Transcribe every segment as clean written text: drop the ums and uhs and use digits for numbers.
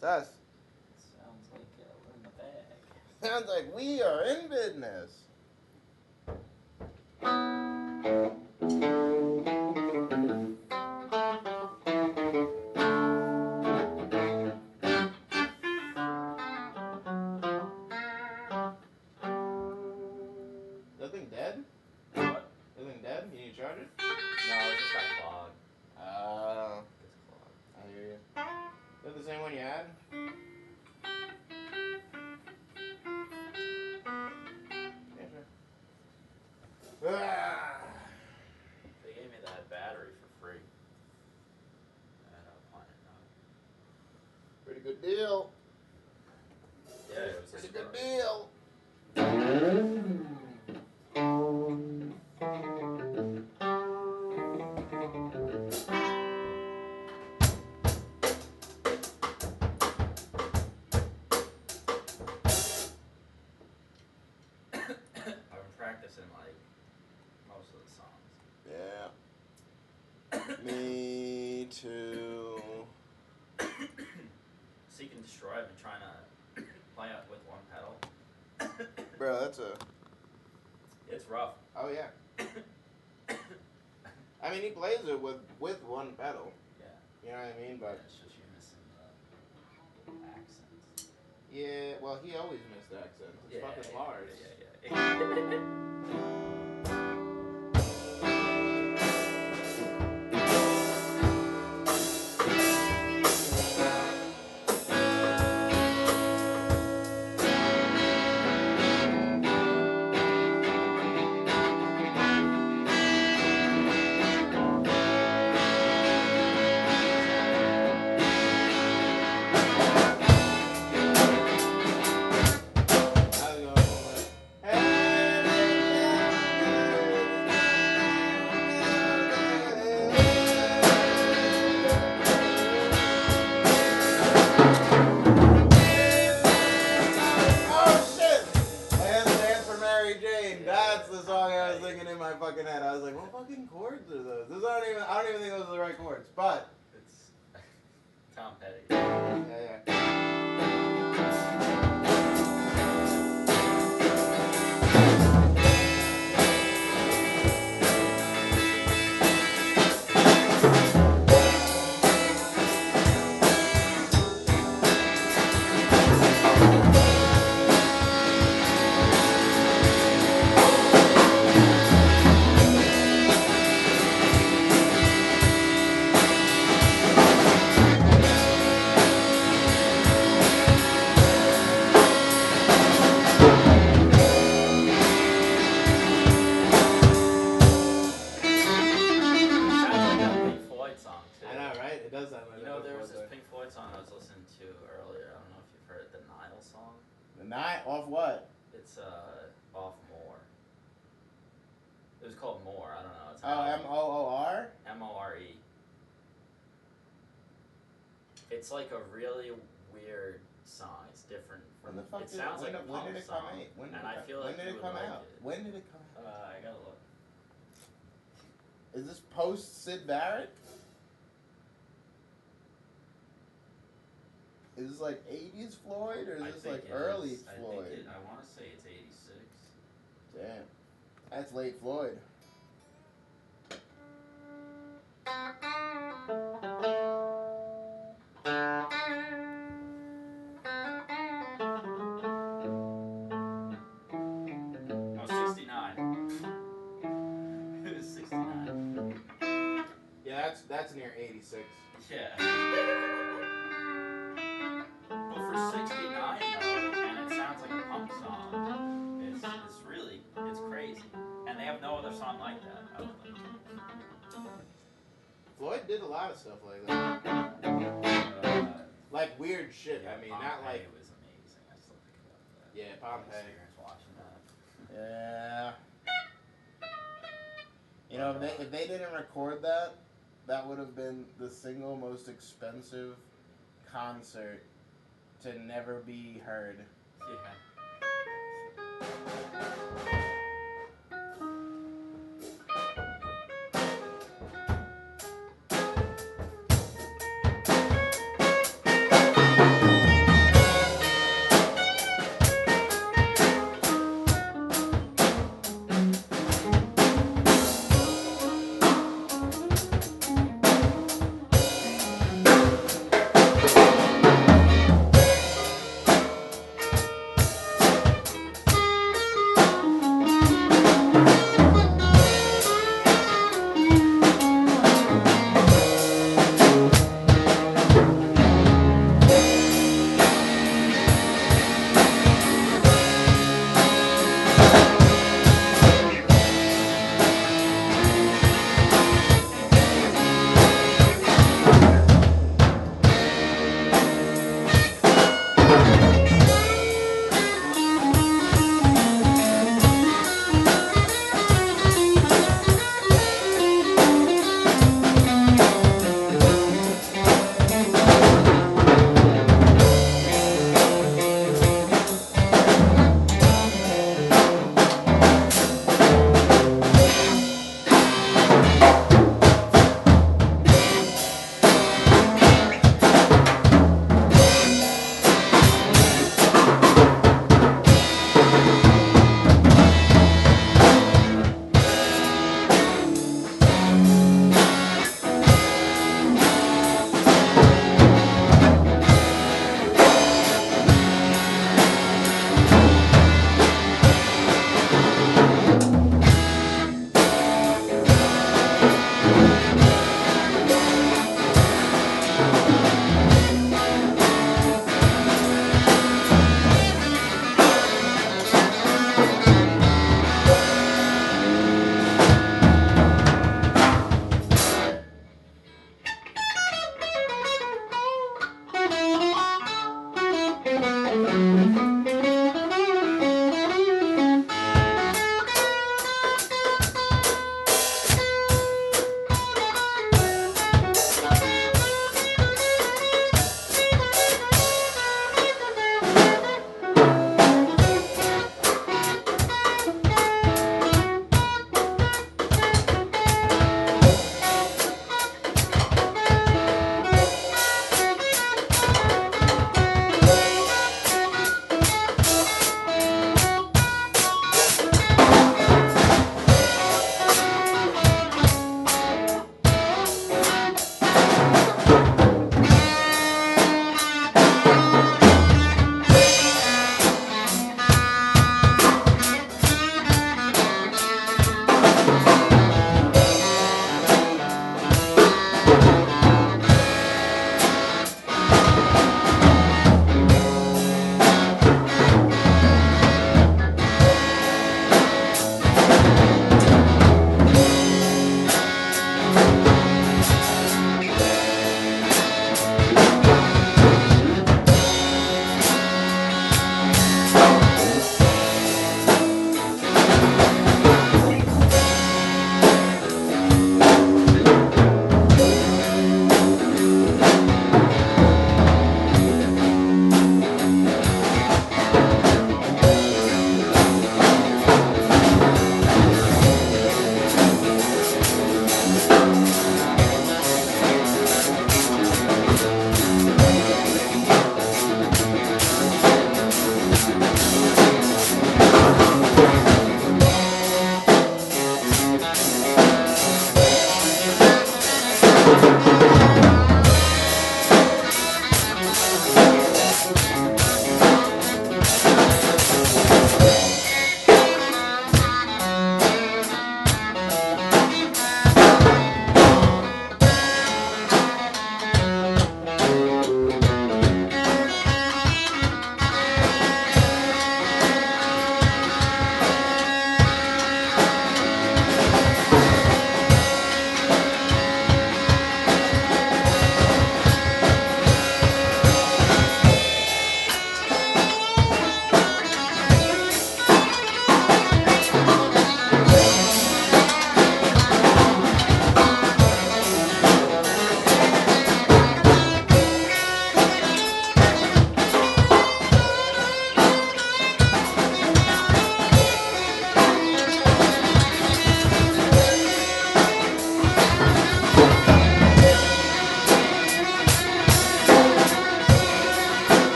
That's us. Sounds like we're in the bag. Sounds like we are in business. That thing dead? What? That thing dead? You need to charge it? No, it just got clogged. It's clogged. I hear you. Is that the same one you had? Yeah, sure. They gave me that battery for free. At Planet Nug. Pretty good deal. Yeah, it was Pretty a good story. deal. I've been practicing like most of the songs. Yeah. Me too. Seek and Destroy, I've been trying to play it with one pedal. Bro, that's a... It's rough. Oh, yeah. I mean, he plays it with one pedal. Yeah. You know what I mean? But it's just you're missing the accents. yeah, well, he always missed accents. It's fucking Lars. Yeah. I don't even think those are the right chords, but It's Tom Petty. Yeah. Off what? It's off More. It was called More. I don't know. It's M-O-O-R? M-O-R-E. It's like a really weird song. It's different from. It sounds like a punk song. When did it come out? When did it come out? I gotta look. Is this post Sid Barrett? Is this like 80s Floyd or is this like early Floyd? I want to say it's 86. Damn. That's late Floyd. Oh, 69. It was 69. Yeah, that's near 86. Yeah. But for 69 though, and it sounds like a punk song, it's crazy. And they have no other song like that, I don't think. Floyd did a lot of stuff like that. Like weird shit. Yeah, I mean, Pompeii not like... It was amazing. I still think about that. Yeah, Pompeii. Experience watching that. Yeah. You know, if they didn't record that, that would have been the single most expensive concert to never be heard. Yeah.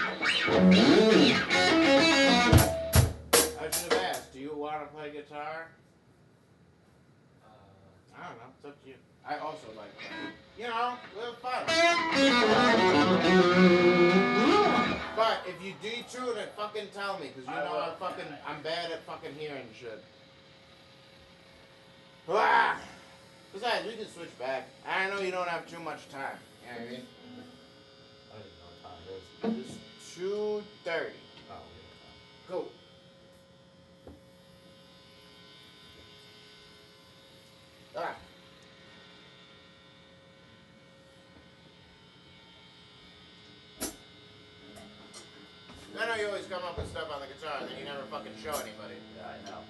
I should have asked, do you want to play guitar? I don't know. It's up to you. I also like playing. You know, we'll have fun. But if you detune it, fucking tell me, because you know I'm bad at fucking hearing shit. Ah! Besides, we can switch back. I know you don't have too much time. You know what I mean? I don't even know what time it is. It's 2:30. Oh, Go. Ah. I know you always come up with stuff on the guitar and then you never fucking show anybody. yeah, I know.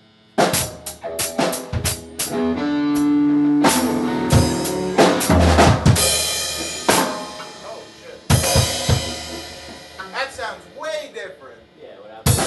Oh shit. That sounds way different. Yeah, what happened?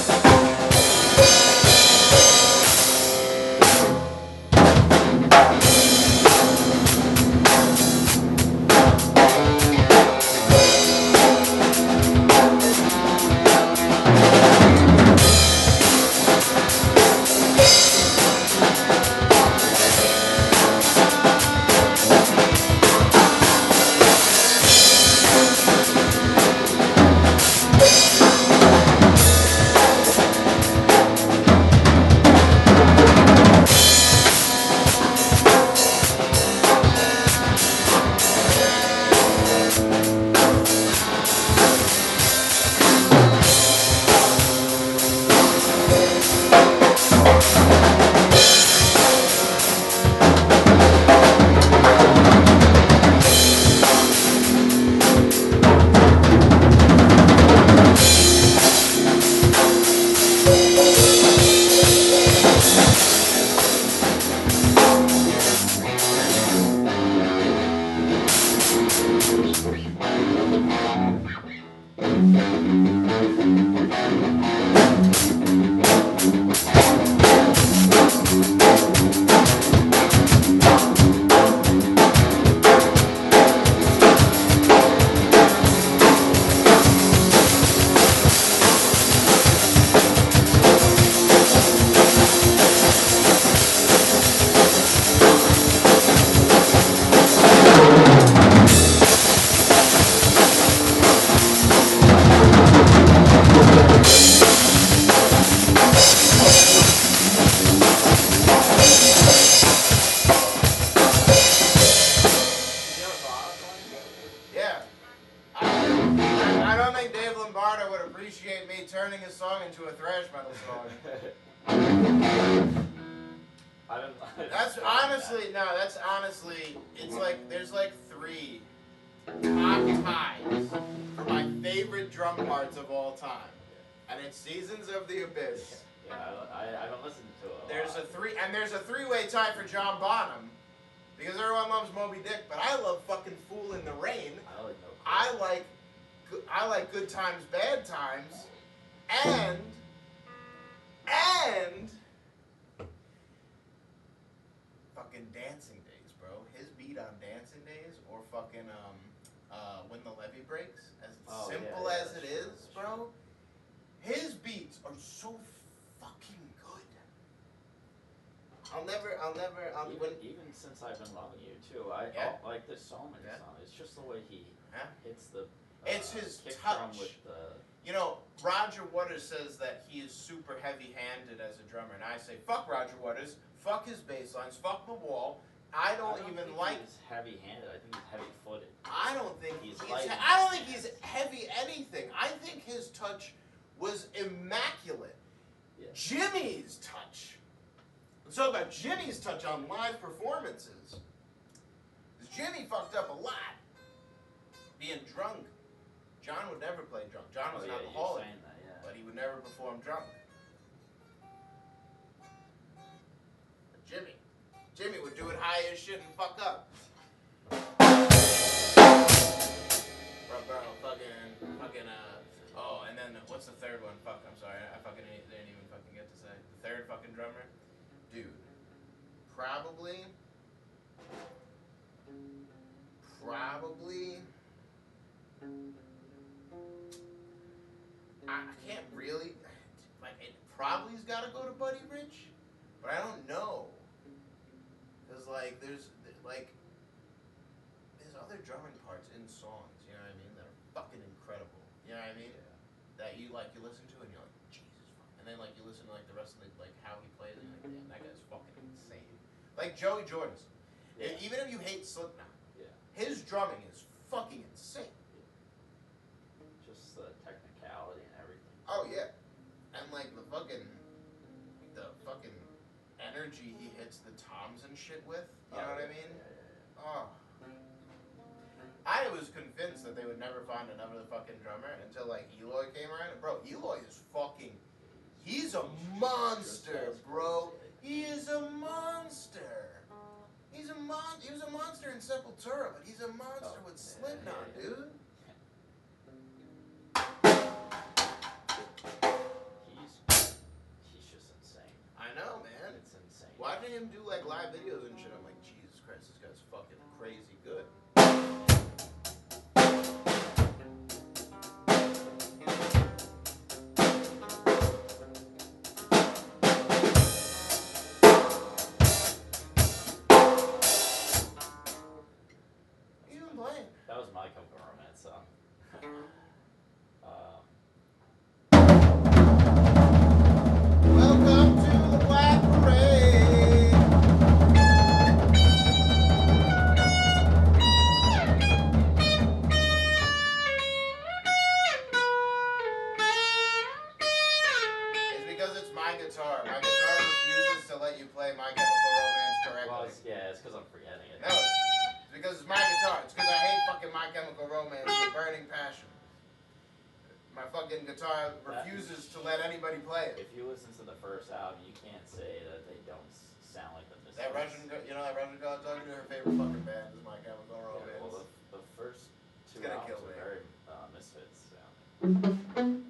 appreciate me turning his song into a thrash metal song. That's honestly, no, that's honestly, it's like, there's like 3 top ties for my favorite drum parts of all time. And it's Seasons of the Abyss. Yeah, I don't listen to it. There's a 3-way tie for John Bonham. Because everyone loves Moby Dick, but I love fucking Fool in the Rain. I like Good Times, Bad Times, and fucking Dancing Days, bro. His beat on Dancing Days, or fucking When the Levee Breaks, as simple as it is, bro. His beats are so fucking good. Even since I've been loving you too, like there's so many songs. It's just the way he hits the. It's his kick touch. drum with the. You know, Roger Waters says that he is super heavy-handed as a drummer, and I say, fuck Roger Waters, fuck his bass lines, fuck the wall. I don't even like. He's heavy-handed. I think he's heavy-footed. I don't think he's heavy anything. I think his touch was immaculate. Yeah. Jimmy's touch. Let's talk about Jimmy's touch on live performances. Jimmy fucked up a lot. Being drunk. John would never play drunk. John was an alcoholic, but he would never perform drunk. But Jimmy would do it high as shit and fuck up. Oh, and then what's the third one? Fuck, I'm sorry, I fucking didn't even fucking get to say. The third fucking drummer, dude, probably. probably's got to go to Buddy Rich, but I don't know. Cause like there's other drumming parts in songs, you know what I mean, that are fucking incredible. You know what I mean? Yeah. That you listen to and you're like, Jesus fuck. And then like you listen to like the rest of the like how he plays and you're like, damn, that guy's fucking insane. Like Joey Jordison. Yeah. Even if you hate Slipknot, Yeah. his drumming is fucking insane. Just the technicality and everything. Oh yeah. And like the fucking energy he hits the toms and shit with. You know what I mean? Yeah. Oh. I was convinced that they would never find another fucking drummer until like Eloy came around. Bro, Eloy is fucking. He's a monster, bro. He is a monster. He was a monster in Sepultura, but he's a monster with Slipknot, dude. He's just insane. I know, man. It's insane. Watching him do like live videos and shit, I'm like, Jesus Christ, this guy's fucking crazy good. That was my Chemical Romance song. Welcome to the Black Parade. It's because it's my guitar. My guitar refuses to let you play My Chemical Romance correctly. Well, it's because I'm forgetting it. No, it's because it's my guitar. It's because I hate fucking My Chemical Romance with burning passion. My fucking guitar refuses to let anybody play it. If you listen to the first album, you can't say that they don't sound like the Misfits. That Russian girl talking to her favorite fucking band is My Chemical Romance. Yeah, well, the first two It's gonna albums kill are me. very Misfits sounding. Damn,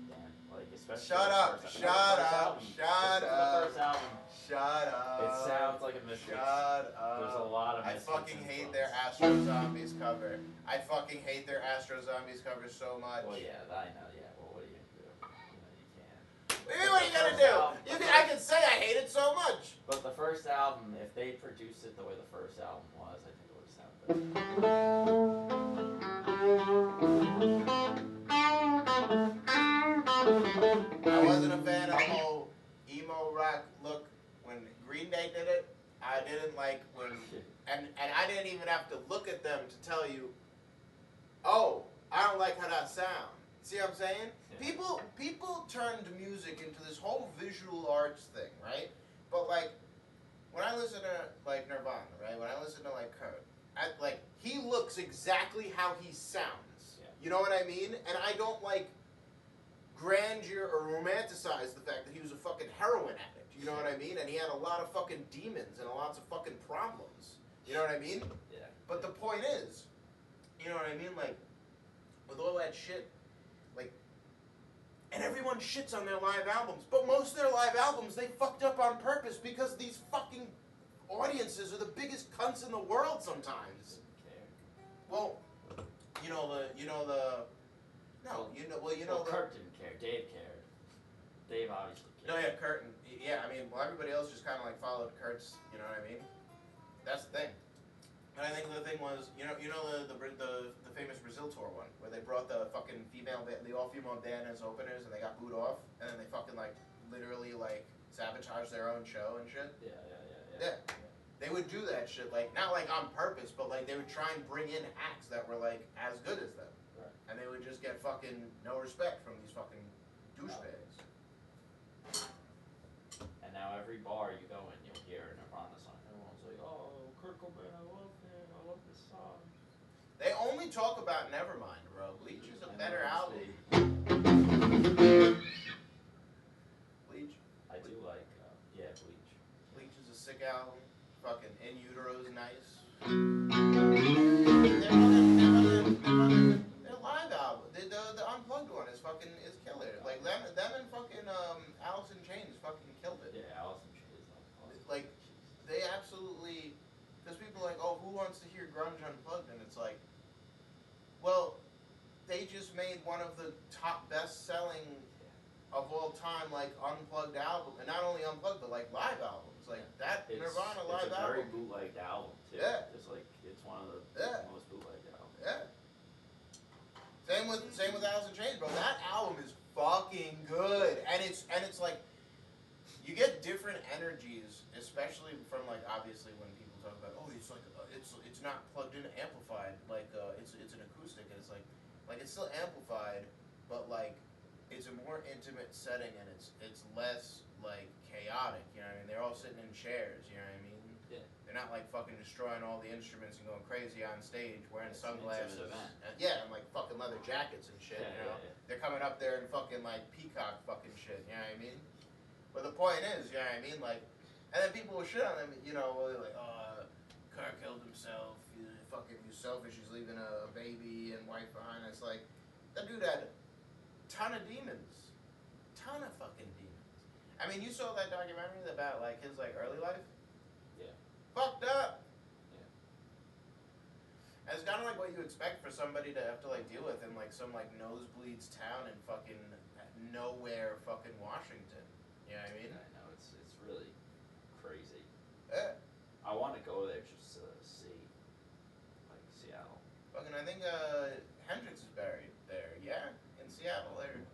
like especially Shut the up! first Shut album. up! Listen Shut to up! the first album. Shut up! It sounds like a Misfits. Shut up! There's a lot of I Misfits fucking hate influence. their Astro Zombies cover. I fucking hate their Astro Zombies cover so much. Well, yeah, I know. Yeah, well, what are you gonna do? You can't. What are you gonna do? I can say I hate it so much. But the first album, if they produced it the way the first album was, I think it would sound better. I wasn't a fan of the whole emo rock look when Green Day did it. I didn't like when, and I didn't even have to look at them to tell you, oh, I don't like how that sounds. See what I'm saying? Yeah. People turned music into this whole visual arts thing, right? But like, when I listen to like Nirvana, right? When I listen to like Kurt, he looks exactly how he sounds. Yeah. You know what I mean? And I don't like grandeur or romanticize the fact that he was a fucking heroin addict. You know what I mean? And he had a lot of fucking demons and lots of fucking problems. You know what I mean? Yeah. But the point is, you know what I mean? Like, with all that shit, like, and everyone shits on their live albums, but most of their live albums they fucked up on purpose because these fucking audiences are the biggest cunts in the world sometimes. Well, Kurt didn't care. Dave cared. Dave obviously cared. No, yeah, Kurt, everybody else just kind of like followed Kurt's, you know what I mean? That's the thing. And I think the thing was, the famous Brazil tour one, where they brought the fucking the all-female band as openers, and they got booed off, and then they fucking like, literally like, sabotaged their own show and shit. Yeah. They would do that shit, like, not like on purpose, but like, they would try and bring in acts that were like, as good as them. Right. And they would just get fucking no respect from these fucking douchebags. And now every bar you go in, you'll hear a Nirvana song. Everyone's like, "Oh, Kurt Cobain, I love this song." They only talk about Nevermind, bro. Bleach is a better album. Bleach. I do like, Bleach. Bleach is a sick album. Fucking In Utero's nice. Their live album, the unplugged one is killer. Like them and fucking Alice in Chains fucking killed it. Yeah, Alice in Chains. Like they absolutely, because people are like, oh, who wants to hear grunge unplugged? And it's like, well, they just made one of the top best-selling of all time, like unplugged album, and not only unplugged but like live albums, like that Nirvana live It's a very album. bootlegged album too. Yeah. It's like it's one of the most bootlegged albums. Yeah. Same with Alice in Chains, bro. That album is fucking good, and it's like you get different energies, especially from like obviously when people talk about it's like it's not plugged in amplified, like it's an acoustic, and it's like it's still amplified, but like it's a more intimate setting, and it's less like chaotic. You know what I mean? They're all sitting in chairs. You know what I mean? Yeah. They're not like fucking destroying all the instruments and going crazy on stage wearing sunglasses. And like fucking leather jackets and shit. Yeah, you know? yeah. They're coming up there and fucking like peacock fucking shit. You know what I mean? But the point is, you know what I mean? Like, and then people will shit on them. You know, they're like, Carr killed himself. You selfish. He's leaving a baby and wife behind. It's like that dude had a ton of demons, ton of fucking demons. I mean, you saw that documentary about like his like early life. Yeah. Fucked up. Yeah. And it's kind of like what you expect for somebody to have to like deal with in like some like nosebleeds town in fucking nowhere, fucking Washington. You know what I mean? I know it's really crazy. Yeah. I want to go there just to see, like Seattle. Fucking, I think Hendrix is buried there. Yeah, in Seattle. There.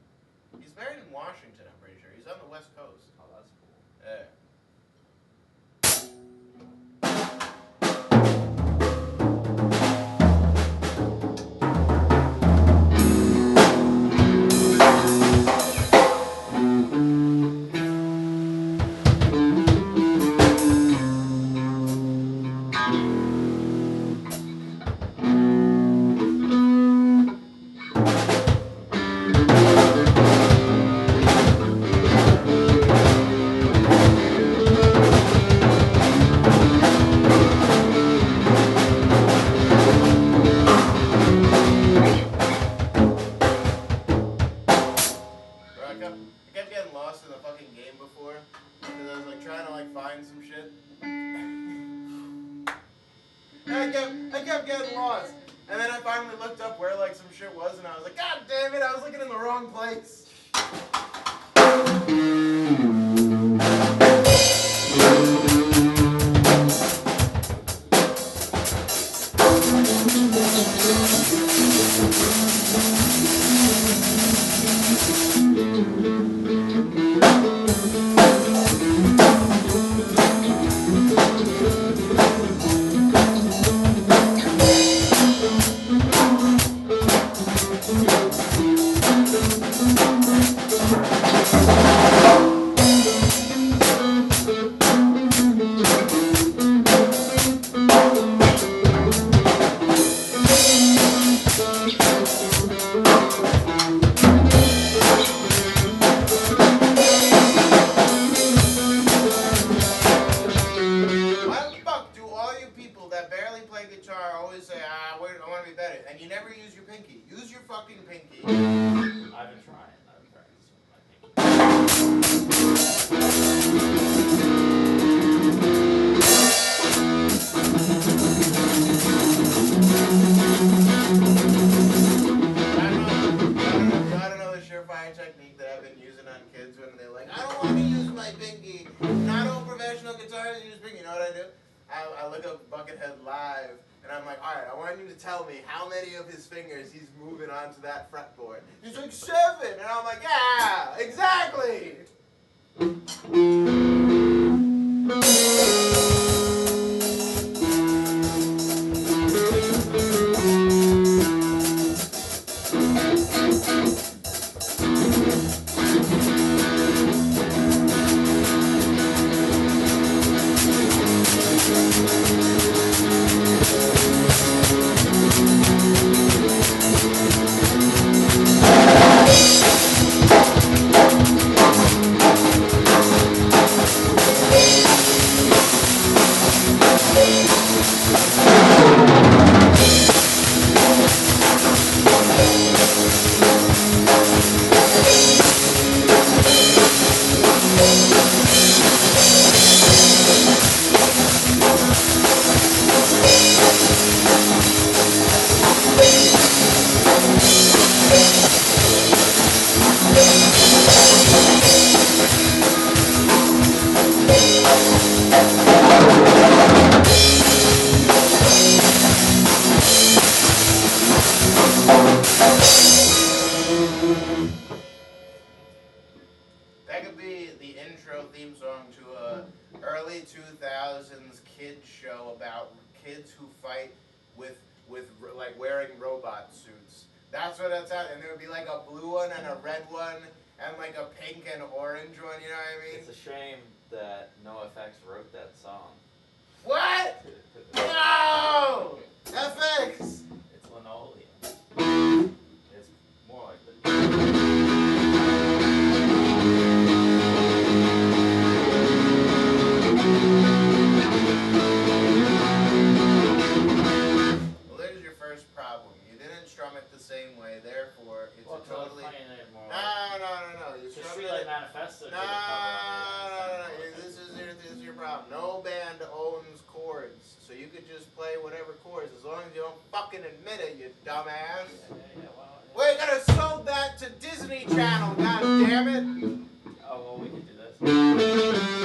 He's buried in Washington. I'm pretty sure. He's on the West Coast. Oh, that's cool. Yeah. I kept getting lost in the fucking game before because I was like trying to like find some shit. And I kept getting lost, and then I finally looked up where like some shit was, and I was like, God damn it! I was looking in the wrong place. And you never use your pinky. Use your fucking pinky. I've been trying. I've been practicing with my I don't know the surefire technique that I've been using on kids when they're like, I don't want to use my pinky. Not all professional guitarists use pinky. You know what I do? I look up Buckethead Live. And I'm like, all right, I want you to tell me how many of his fingers he's moving onto that fretboard. He's like, 7. And I'm like, yeah, exactly. intro theme song to a early 2000s kids show about kids who fight with like wearing robot suits. That's what it's at, and there would be like a blue one and a red one and like a pink and orange one. You know what I mean? It's a shame that NoFX wrote that song. What? No! FX! It's linoleum. It's more like the. Well, there's your first problem. You didn't strum it the same way, therefore it's Well, a totally. more. No. You Just strummed like it. Manifesto. No. This is your problem. No band owns chords, so you could just play whatever chords as long as you don't fucking admit it, you dumbass. Well, We gotta sold that to Disney Channel. God damn it! Oh well, we can do this.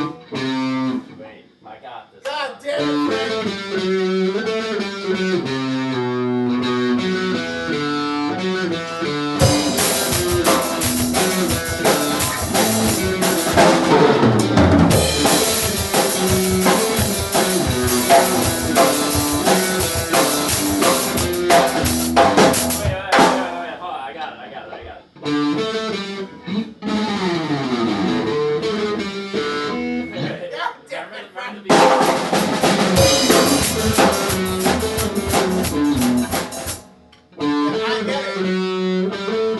Wait, I got this. God damn it, Frank! Wait. Hold on, I got it. God damn it, Remember Frank! the beginning? I get it.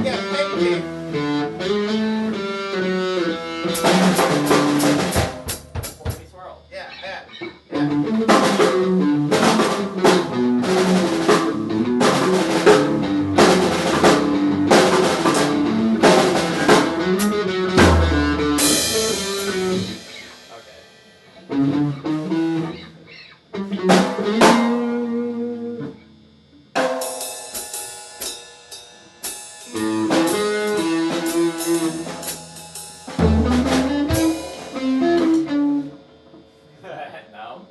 Yeah, thank you. Forty swirl. Yeah. Okay. No.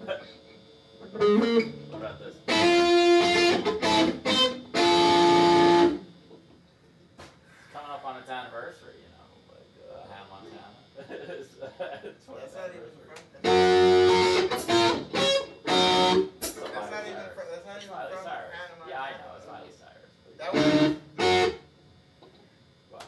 What about this? Coming up on its anniversary, you know, like Hannah Montana. It's, 20th That's not even anniversary. That's not even from Miley Cyrus. Hannah Yeah, I Montana. know, it's Miley Cyrus. But That was. what?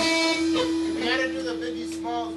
We gotta do the Biggie Smalls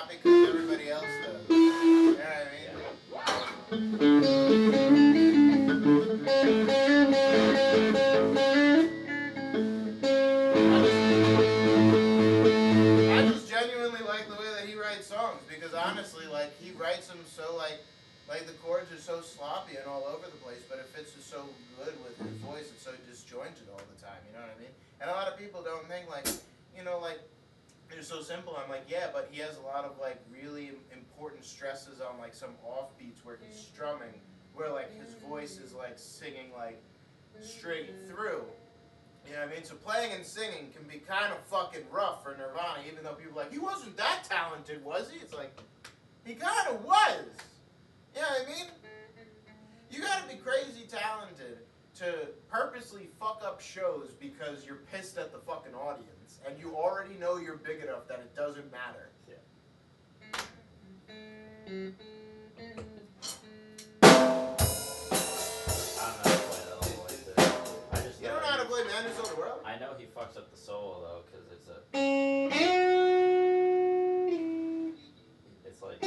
because everybody else does. You know what I mean? I just genuinely like the way that he writes songs because honestly, like he writes them so like the chords are so sloppy and all over the place, but it fits just so good with his voice. It's so disjointed all the time. You know what I mean? And a lot of people don't think like, you know, like it's so simple. I'm like, yeah, but he has a lot of like really important stresses on like some offbeats where he's strumming, where like his voice is like singing like straight through. You know what I mean? So playing and singing can be kind of fucking rough for Nirvana, even though people are like, he wasn't that talented, was he? It's like, he kind of was. You know what I mean? You gotta be crazy talented to purposely fuck up shows because you're pissed at the fucking audience, and you already know you're big enough that it doesn't matter. Yeah. You don't know how to play Man Who Sold the World? I know he fucks up the solo though, because it's like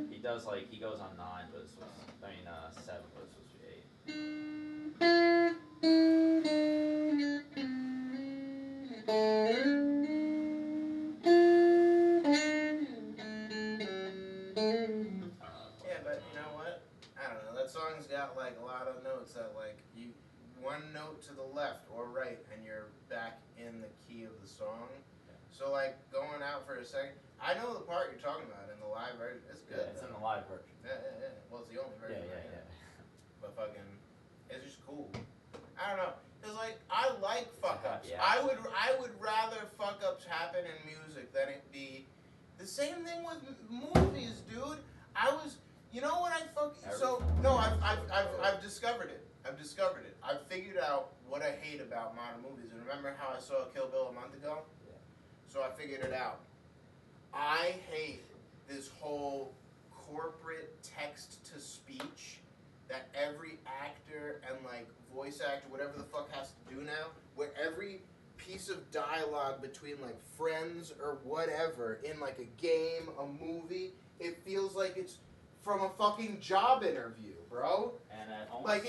he does like he goes on 9, but it's supposed 7, but it's supposed to be 8. Yeah, but you know what? I don't know. That song's got like a lot of notes that like you one note to the left or right and you're back in the key of the song. So like going out for a second, I know the part you're talking about in the live version. It's good. Yeah, it's in the live version. Yeah. Well, it's the only version. Yeah. But fucking, it's just cool. I don't know. Cause like I like fuck ups. Yeah. I would rather fuck ups happen in music than it be the same thing with movies, dude. You know what I fucking I've discovered it. I've figured out what I hate about modern movies. And remember how I saw Kill Bill a month ago? Yeah. So I figured it out. I hate this whole corporate text to speech that every actor and like voice actor, whatever the fuck, has to do now, where every piece of dialogue between like friends or whatever in like a game, a movie, it feels like it's from a fucking job interview, bro. And almost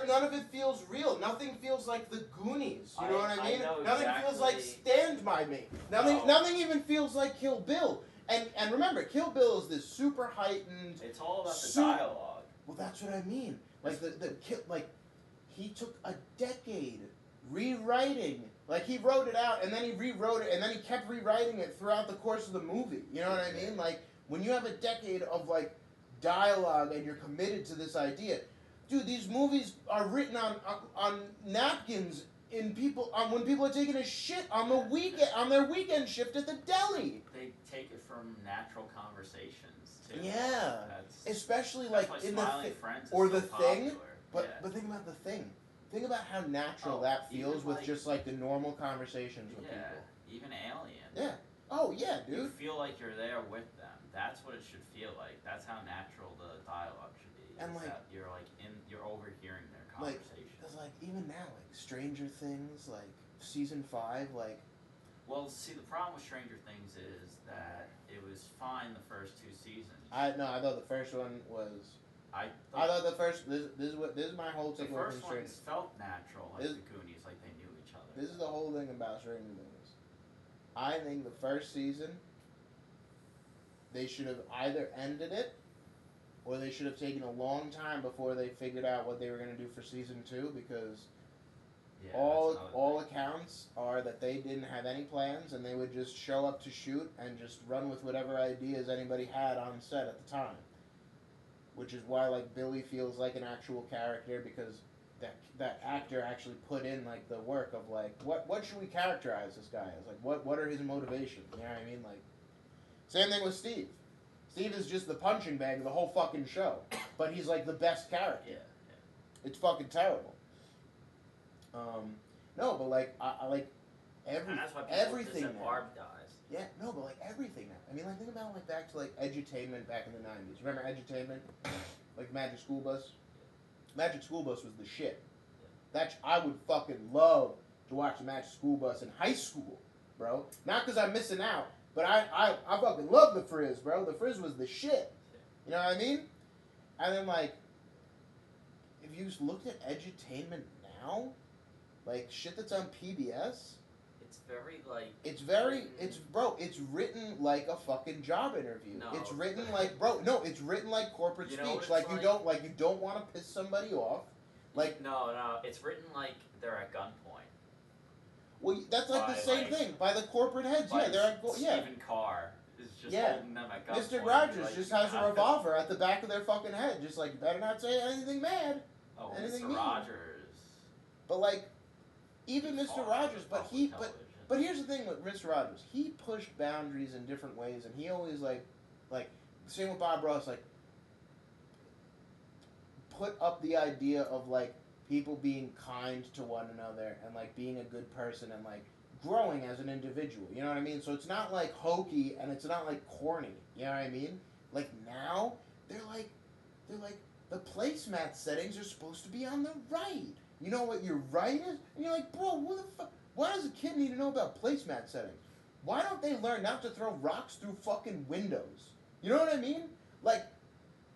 none of it feels real. Nothing feels like the Goonies. You know what I mean? Nothing feels like Stand By Me. Nothing even feels like Kill Bill. And remember, Kill Bill is this super heightened. It's all about the dialogue. Well, that's what I mean. Like he took a decade rewriting. Like he wrote it out and then he rewrote it and then he kept rewriting it throughout the course of the movie. You know what I mean? Like when you have a decade of like dialogue and you're committed to this idea, dude, these movies are written on napkins in people when people are taking a shit on the weekend on their weekend shift at the deli. They take it from natural conversations too. Yeah, especially like in the Friends or so the popular. Thing. But think about the Thing. Think about how natural that feels with just like the normal conversations with people. Even Alien. Yeah. Oh yeah, dude. You feel like you're there with them. That's what it should feel like. That's how natural the dialogue should be. And like that you're you're overhearing their conversation. Because like even now, like Stranger Things, like season 5, like. Well, see, the problem with Stranger Things is that it was fine the first 2 seasons. I thought the first one was. I thought the first. This is my whole thing. The first ones felt natural, like the Goonies, like they knew each other. This is the whole thing about Stranger Things. I think the first season, they should have either ended it, or they should have taken a long time before they figured out what they were going to do for season 2, because all accounts are that they didn't have any plans and they would just show up to shoot and just run with whatever ideas anybody had on set at the time. Which is why like Billy feels like an actual character, because that actor actually put in like the work of like what should we characterize this guy as, like what are his motivations, you know what I mean? Like same thing with Steve. Steve is just the punching bag of the whole fucking show, but he's like the best character. Yeah. It's fucking terrible. No, but like I like everything now. Barb dies. Yeah, no, but like everything now. I mean, like think about like back to like edutainment back in the 90s. Remember edutainment? Like Magic School Bus? Magic School Bus was the shit. I would fucking love to watch the Magic School Bus in high school, bro. Not because I'm missing out, but I fucking love the Frizz, bro. The Frizz was the shit. You know what I mean? And then, like, if you looked at edutainment now, like, shit that's on PBS... It's very, like... It's written like a fucking job interview. No, it's written like, bro, no, it's written like corporate speech. Like, you don't want to piss somebody off. Like... No, it's written like they're at gunpoint. Well, that's like the same thing. By the corporate heads, yeah. They're at... Stephen Carr is just holding them at gunpoint. Mr. Rogers just has a revolver at the back of their fucking head. Just like, you better not say anything mad. Oh, anything Mr. mean. Rogers. But, like, even Mr. Rogers, but here's the thing with Mr. Rogers. He pushed boundaries in different ways, and he always, like, same with Bob Ross, like, put up the idea of, like, people being kind to one another and, like, being a good person and, like, growing as an individual. You know what I mean? So it's not, like, hokey and it's not, like, corny. You know what I mean? Like, now, they're like, the placemat settings are supposed to be on the right. You know what your right is? And you're like, bro, what the fuck? Why does a kid need to know about placemat settings? Why don't they learn not to throw rocks through fucking windows? You know what I mean? Like,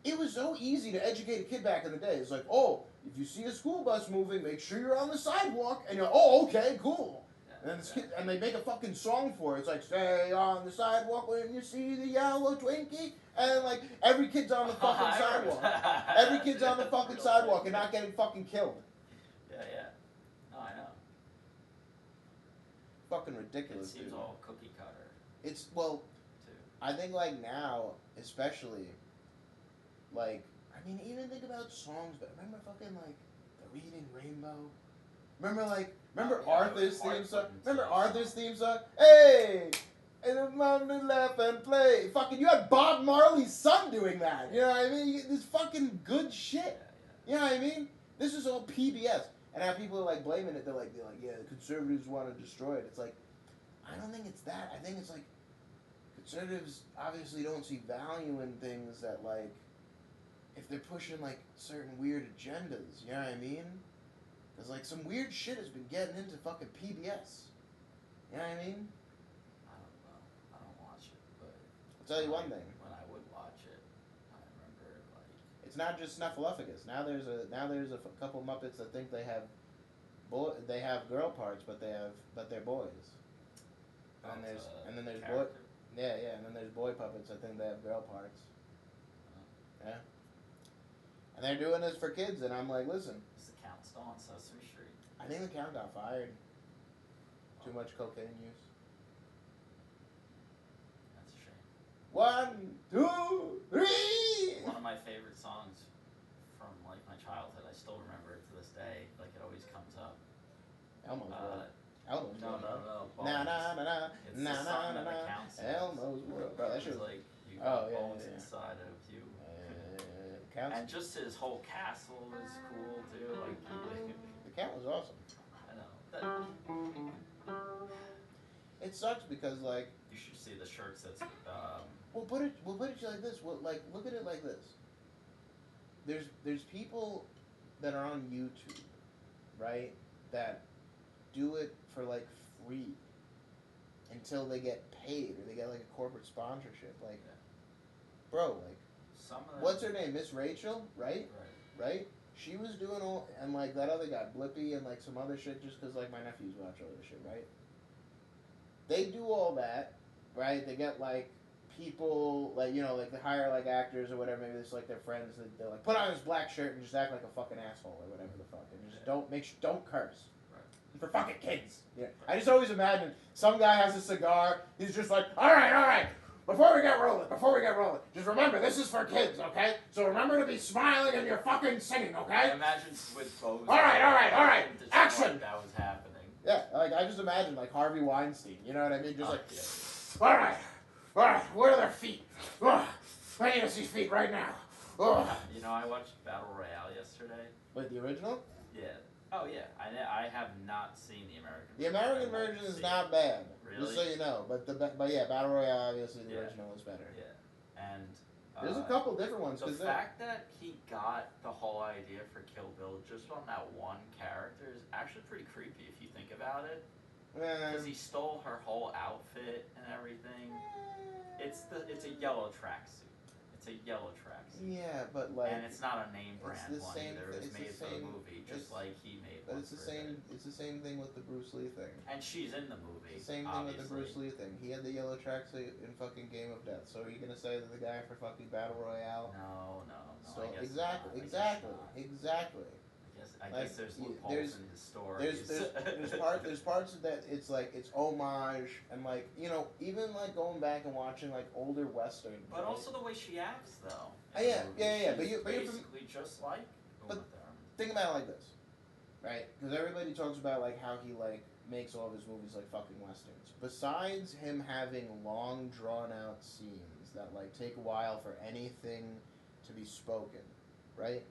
it was so easy to educate a kid back in the day. It's like, oh, if you see a school bus moving, make sure you're on the sidewalk. And you're like, oh, okay, cool. And they make a fucking song for it. It's like, stay on the sidewalk when you see the yellow Twinkie. And, like, every kid's on the fucking sidewalk. Every kid's on the fucking sidewalk and not getting fucking killed. Yeah. No, I know. Fucking ridiculous, It seems dude. all cookie cutter. It's, well, too. I think, like, now, especially, like, I mean, even think about songs, but remember fucking, like, The Reading Rainbow? Remember Arthur's theme song? Remember Arthur's theme song? Hey! And the mom to laugh and play. Fucking, you had Bob Marley's son doing that. You know what I mean? This fucking good shit. You know what I mean? This is all PBS. And now people are, like, blaming it. They're like, yeah, the conservatives want to destroy it. It's like, I don't think it's that. I think it's like, conservatives obviously don't see value in things that, like, if they're pushing, like, certain weird agendas. You know what I mean? Because, like, some weird shit has been getting into fucking PBS. You know what I mean? I don't know. I don't watch it, but... I'll tell you one thing. When I would watch it, I remember, like... It's not just Snuffleupagus. Now there's a couple Muppets that think they have girl parts, but they're boys. And there's boy... Yeah, and then there's boy puppets that think they have girl parts. Yeah. And they're doing this for kids, and I'm like, listen... Is the count still on Sesame Street? I think the count got fired. Too much cocaine use. That's a shame. 1, 2, 3! One of my favorite songs from, like, my childhood, I still remember it to this day. Like, it always comes up. Elmo's World. Elmo's No. World. Na. It's the song that the count sings. Elmo's World. Bro, that shit was... like, you got yeah, bones yeah. inside of you. Counts. And just his whole castle was cool, too. Like, The count was awesome. I know. It sucks because, like... You should see the shirts that's, We'll put it like this. Look at it like this. There's people that are on YouTube, right, that do it for, like, free until they get paid or they get, like, a corporate sponsorship. Like, bro, like, some of them, what's her name? Miss Rachel, right? Right? She was doing all, and, like, that other guy, Blippy, and, like, some other shit just because, like, my nephews watch all this shit, right? They do all that, right? They get, like, people, like, you know, like, they hire, like, actors or whatever, maybe it's, like, their friends, they're like, put on this black shirt and just act like a fucking asshole or whatever the fuck, and just don't curse. For fucking kids. Yeah. I just always imagine some guy has a cigar, he's just like, all right, before we get rolling, just remember, this is for kids, okay? So remember to be smiling and you're fucking singing, okay? I imagine with bows. All right, action! Like that was happening. Yeah, like, I just imagine, like, Harvey Weinstein, you know what I mean? Just like, yeah. all right, where are their feet? I need to see feet right now. You know, I watched Battle Royale yesterday. Wait, the original? Yeah. Oh, yeah. I have not seen the American version. The American version is not bad. Really? Just so you know. But yeah, Battle Royale, obviously, the original is better. Yeah. And There's a couple different ones. The fact that he got the whole idea for Kill Bill just on that one character is actually pretty creepy if you think about it. Because he stole her whole outfit and everything. It's a yellow tracksuit. It's a yellow tracksuit. Yeah, but like, and it's not a name brand one same, either. It was made for the movie, just like he made. But one it's the for same. It's the same thing with the Bruce Lee thing. And she's in the movie. It's the same thing with the Bruce Lee thing. He had the yellow tracksuit in fucking Game of Death. So are you gonna say that the guy for fucking Battle Royale? No. So I guess exactly. I guess there's loopholes in his story. There's parts of that it's like it's homage and like even like going back and watching like older westerns. But also the way she acts though. Yeah. But you're basically just like. But think about it like this, right? Because everybody talks about like how he like makes all of his movies like fucking westerns. Besides him having long drawn out scenes that like take a while for anything to be spoken, right?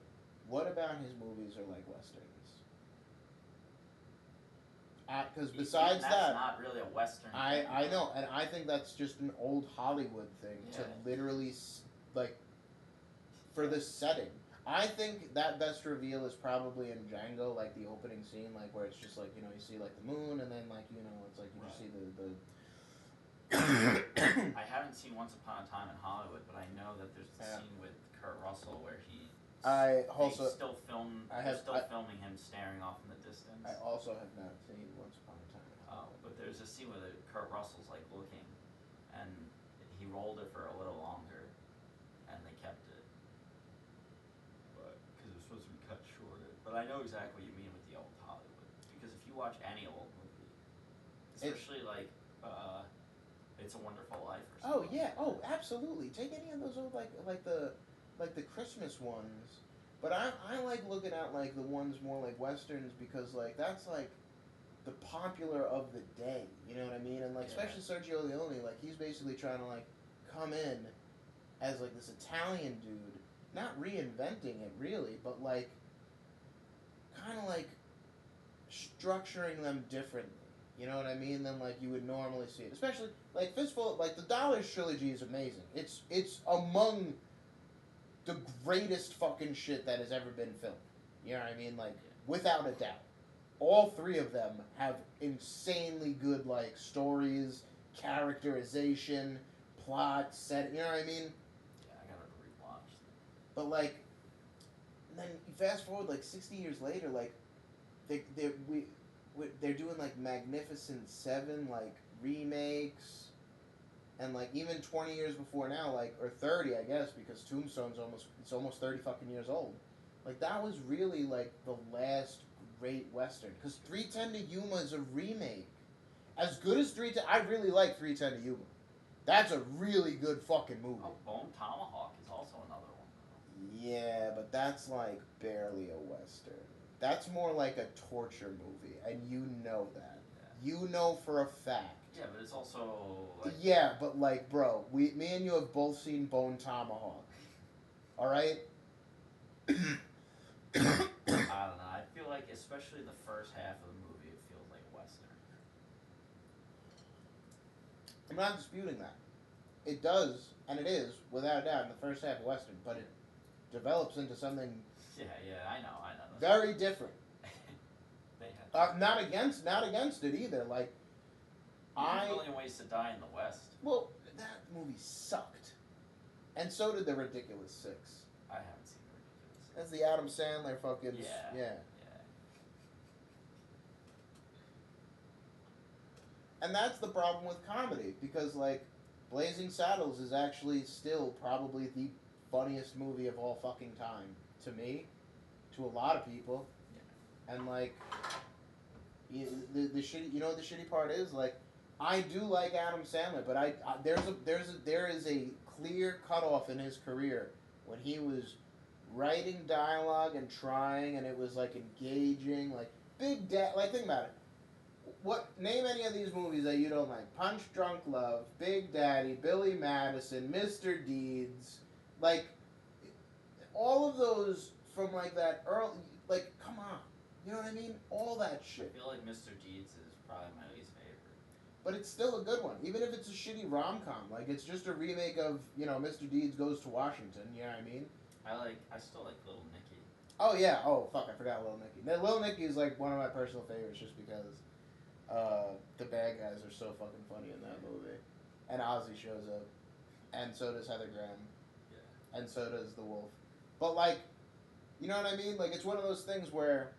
What about his movies are like westerns? Because besides that's not really a western. I know, and I think that's just an old Hollywood thing to literally like for the setting. I think that best reveal is probably in Django, like the opening scene, like where it's just like you see like the moon, and then like it's like you just see the. I haven't seen Once Upon a Time in Hollywood, but I know that there's a scene with Kurt Russell where he. Still filming him staring off in the distance. I also have not seen Once Upon a Time. But there's a scene where Kurt Russell's like looking, and he rolled it for a little longer, and they kept it, but because it was supposed to be cut shorter. But I know exactly what you mean with the old Hollywood, because if you watch any old movie, especially It's a Wonderful Life or something. Oh yeah, absolutely. Take any of those old like the Christmas ones, but I like looking at like the ones more like westerns because like that's like the popular of the day, you know what I mean? And like especially Sergio Leone, like he's basically trying to like come in as like this Italian dude, not reinventing it really, but like kind of like structuring them differently. You know what I mean? Than like you would normally see it, especially like Fistful. Like the Dollars trilogy is amazing. It's among the greatest fucking shit that has ever been filmed. You know what I mean? Like, without a doubt. All three of them have insanely good, like, stories, characterization, plot, set, you know what I mean? Yeah, I gotta rewatch. But, like, then you fast forward, like, 60 years later, like, they're doing, like, Magnificent Seven, like, remakes. And like even 20 years before now, like or 30, I guess, because Tombstone's almost 30 fucking years old. Like that was really like the last great western. Because 310 to Yuma is a remake. As good as 310, I really like 310 to Yuma. That's a really good fucking movie. Oh, Bone Tomahawk is also another one. Yeah, but that's like barely a western. That's more like a torture movie, and you know that. Yeah. You know for a fact. Yeah, but it's also like... Yeah, but like, bro, me and you have both seen Bone Tomahawk. All right? I don't know. I feel like, especially the first half of the movie, it feels like a western. I'm not disputing that. It does, and it is, without a doubt, in the first half of western, but it develops into something... Yeah, I know. Very different. They had not against it either, like... A Million Ways to Die in the West. Well, that movie sucked. And so did The Ridiculous Six. I haven't seen The Ridiculous Six. That's the Adam Sandler fucking... Yeah. And that's the problem with comedy, because, like, Blazing Saddles is actually still probably the funniest movie of all fucking time. To me. To a lot of people. Yeah. And, like... The shitty... You know what the shitty part is? Like... I do like Adam Sandler, but there is a clear cutoff in his career when he was writing dialogue and trying, and it was like engaging, like Big Daddy. Like think about it. Name any of these movies that you don't like? Punch Drunk Love, Big Daddy, Billy Madison, Mr. Deeds, like all of those from like that early. Like come on, you know what I mean? All that shit. I feel like Mr. Deeds is probably my least favorite. but it's still a good one. Even if it's a shitty rom-com, like it's just a remake of, you know, Mr. Deeds Goes to Washington, you know what I mean? I still like Little Nicky. Oh yeah, oh fuck, I forgot Lil Nicky. Now, Lil Nicky is like one of my personal favorites just because the bad guys are so fucking funny in that movie. And Ozzy shows up. And so does Heather Graham. Yeah. And so does The Wolf. But like, you know what I mean? Like it's one of those things where,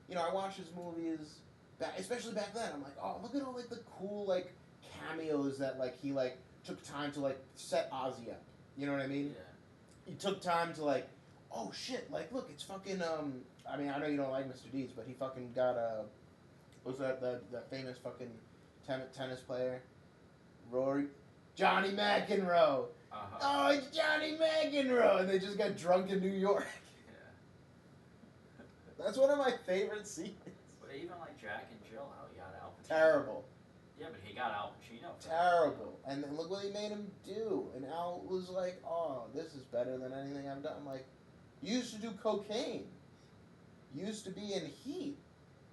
you know, I watch his movies, especially back then. I'm like, oh, look at all like the cool like cameos that like he like took time to like set Ozzy up. You know what I mean? Yeah. He took time to like, oh shit, like look, it's fucking I mean, I know you don't like Mr. Deeds, but he fucking got what's that the famous fucking tennis player, Johnny McEnroe. Uh-huh. Oh, it's Johnny McEnroe, and they just got drunk in New York. Yeah. That's one of my favorite scenes. But even like Jack and Jill, how he got Al Pacino. Terrible. Yeah, but he got Al Pacino. Terrible. And then look what he made him do. And Al was like, oh, this is better than anything I've done. I'm like, you used to do cocaine. You used to be in Heat.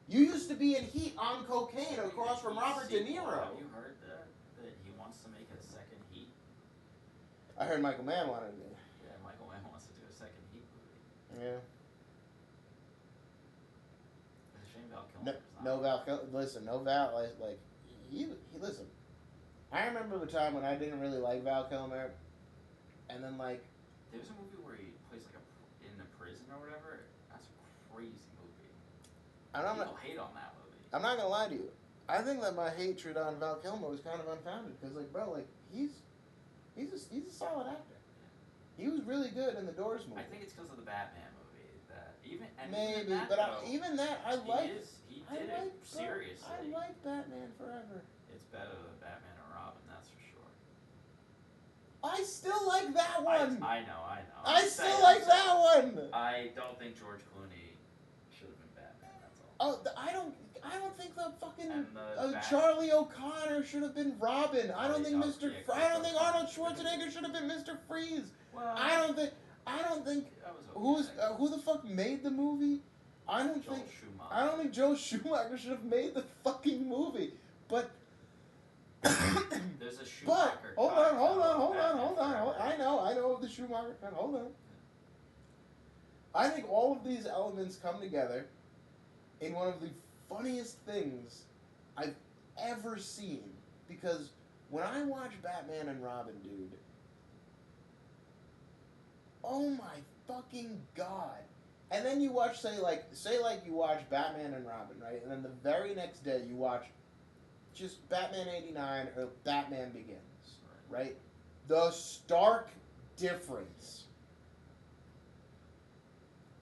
You used to be in Heat on cocaine across from Robert De Niro. Have you heard that he wants to make a second Heat? I heard Michael Mann wanted to. Yeah, Michael Mann wants to do a second Heat movie. Yeah. It's a shame Val Kilmer's not. No Val. Listen, no Val. Like he listen. I remember the time when I didn't really like Val Kilmer, and then like There was a movie where he plays like in a prison or whatever. That's a crazy movie. People hate on that movie. I'm not gonna lie to you. I think that my hatred on Val Kilmer was kind of unfounded because, like, bro, like he's a solid actor. He was really good in the Doors movie. I think it's because of the Batman movie that Maybe, but even that I like. He did it seriously. I like Batman Forever. It's better than Batman and Robin, that's for sure. I still like that one. I know. I still like that one. I don't think George Clooney should have been Batman. That's all. Oh, I don't think the fucking And Charlie O'Connor should have been Robin. I don't think I don't think Arnold Christopher Schwarzenegger should have been Mr. Freeze. Well, I don't think that was okay. who the fuck made the movie? I don't think Joel Schumacher should have made the fucking movie. But there's a Schumacher. But hold on. I know the Schumacher cut. Hold on. I think all of these elements come together in one of the funniest things I've ever seen. Because when I watch Batman and Robin, dude, oh my fucking god. And then you watch, say you watch Batman and Robin, right? And then the very next day you watch just Batman 89 or Batman Begins, right? The stark difference.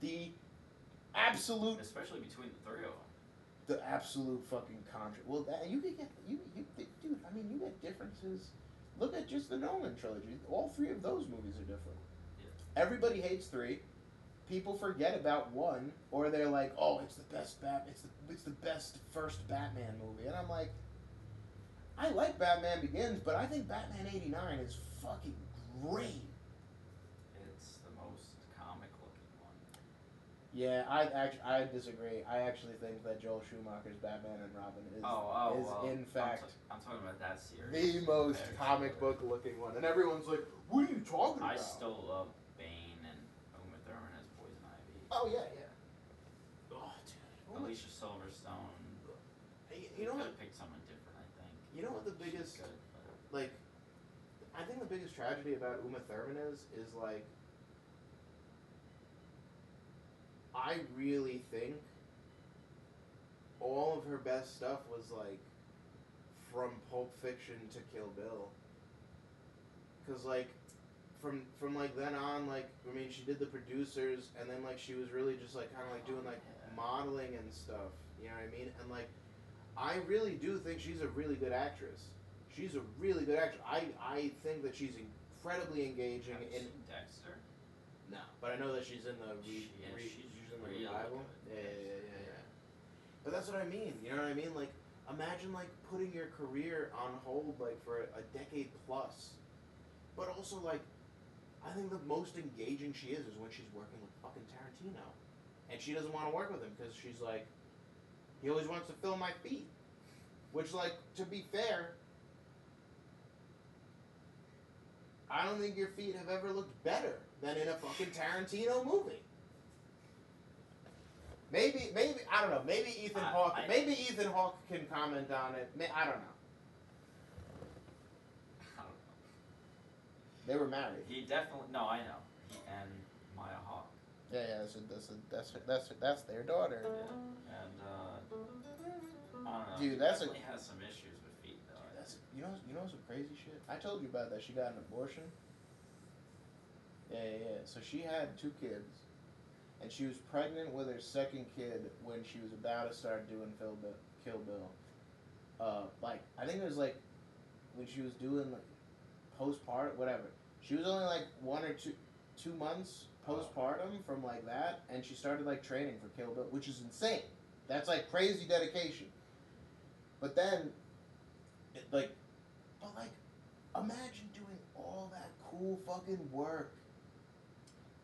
The absolute... Especially between the three of them. The absolute fucking contrast. Well, you could get... Dude, I mean, you get differences. Look at just the Nolan trilogy. All three of those movies are different. Yeah. Everybody hates 3. People forget about 1, or they're like, "Oh, it's the best it's the best first Batman movie," and I'm like, I like Batman Begins, but I think Batman '89 is fucking great. It's the most comic-looking one. Yeah, I disagree. I actually think that Joel Schumacher's Batman and Robin is in fact I'm talking about that series. The most comic book looking one, and everyone's like, "What are you talking about?" I still love Bane and Uma Thurman as Poison Ivy. Oh yeah. Oh dude. Alicia Silverstone. You know could what? have picked someone different, I think. You know what the biggest Good, like? I think the biggest tragedy about Uma Thurman is like, I really think all of her best stuff was like from Pulp Fiction to Kill Bill. Cause like from like then on, like I mean she did the producers and then like she was really just like kind of like doing like modeling and stuff. You know what I mean? And like I really do think she's a really good actress. She's a really good actress. I think that she's incredibly engaging in Dexter. No, but I know that she's in the she's in the really revival. good. Yeah. But that's what I mean. You know what I mean? Like, imagine like putting your career on hold like for a decade plus. But also like, I think the most engaging she is when she's working with fucking Tarantino, and she doesn't want to work with him because she's like, he always wants to film my feet. Which, like, to be fair, I don't think your feet have ever looked better than in a fucking Tarantino movie. Maybe I don't know. Maybe Ethan Hawke. Maybe Ethan Hawke can comment on it. I don't know. I don't know. They were married. He definitely I know. He and Maya Hawke. Yeah. That's their daughter. Yeah, and I don't know. Dude, he definitely has some issues with feet though. That's you know some crazy shit. I told you about that. She got an abortion. Yeah. So she had 2 kids. And she was pregnant with her second kid when she was about to start doing Kill Bill. Like, I think it was like when she was doing like postpartum, whatever. She was only like 1 or 2 months postpartum from like that, and she started like training for Kill Bill, which is insane. That's like crazy dedication. But then, imagine doing all that cool fucking work.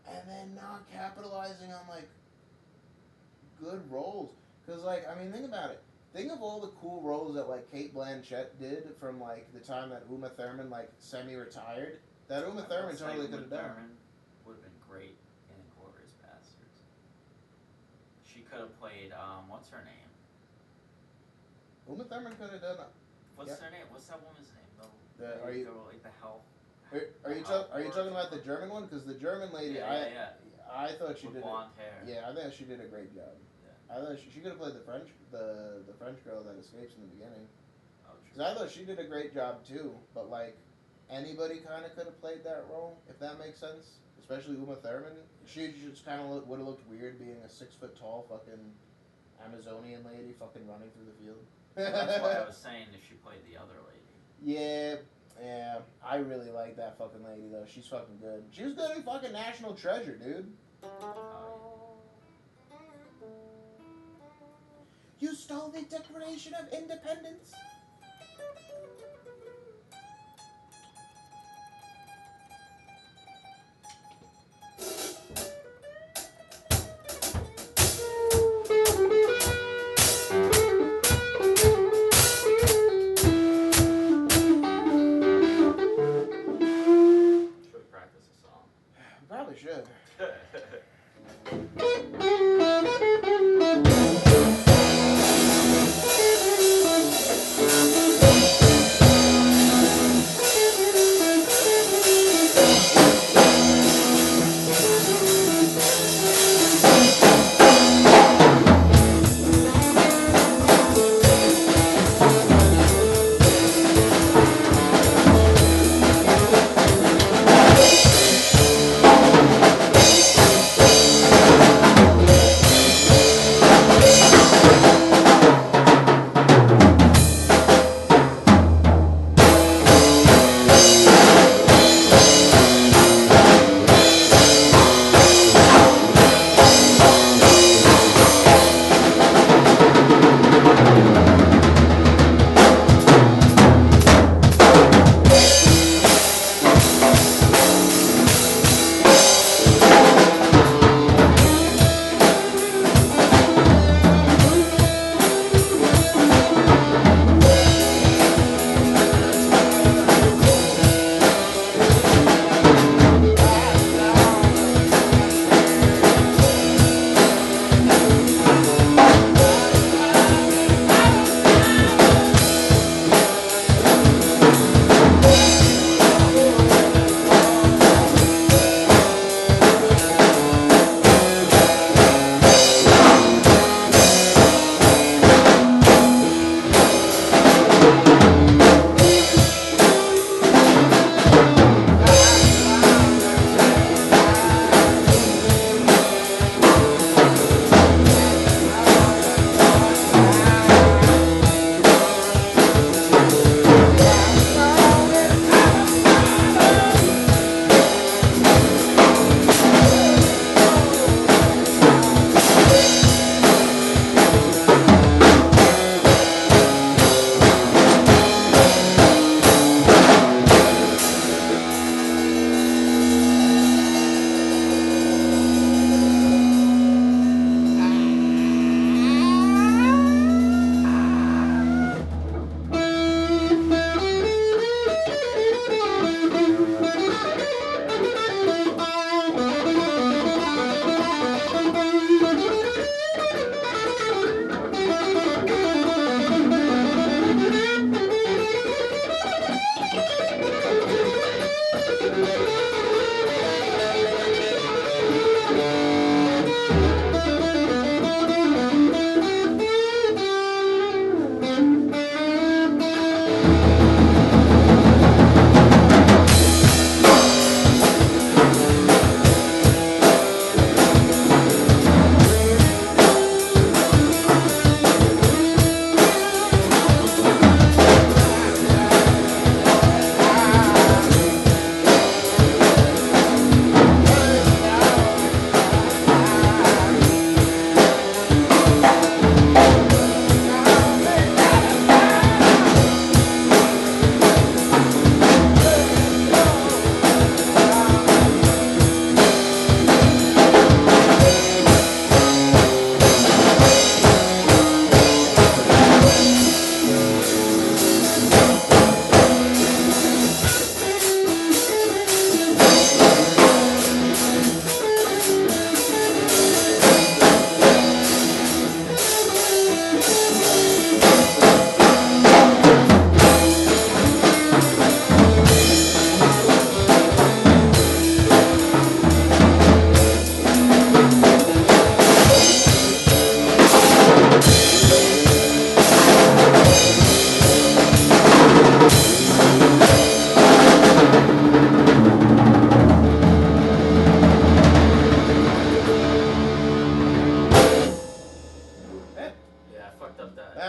And then not capitalizing on, like, good roles. Because, like, I mean, think about it. Think of all the cool roles that, like, Cate Blanchett did from, like, the time that Uma Thurman, like, semi-retired. That Uma Thurman totally could have done. Thurman would have been great in Inglourious Basterds. She could have played, what's her name? Uma Thurman could have done that. What's her name? What's that woman's name? Like the health. Are you talking about the German one? Because the German lady, I thought she with did blonde hair. Yeah, I think she did a great job. Yeah. I thought she could have played the French girl that escapes in the beginning. Oh, true. Because I thought she did a great job too. But like anybody kind of could have played that role, if that makes sense. Especially Uma Thurman. She just kind of would have looked weird being a 6 foot tall fucking Amazonian lady fucking running through the field. Well, that's why I was saying if she played the other lady. Yeah, I really like that fucking lady though. She's fucking good. She was good in fucking National Treasure, dude. You stole the Declaration of Independence. Probably should.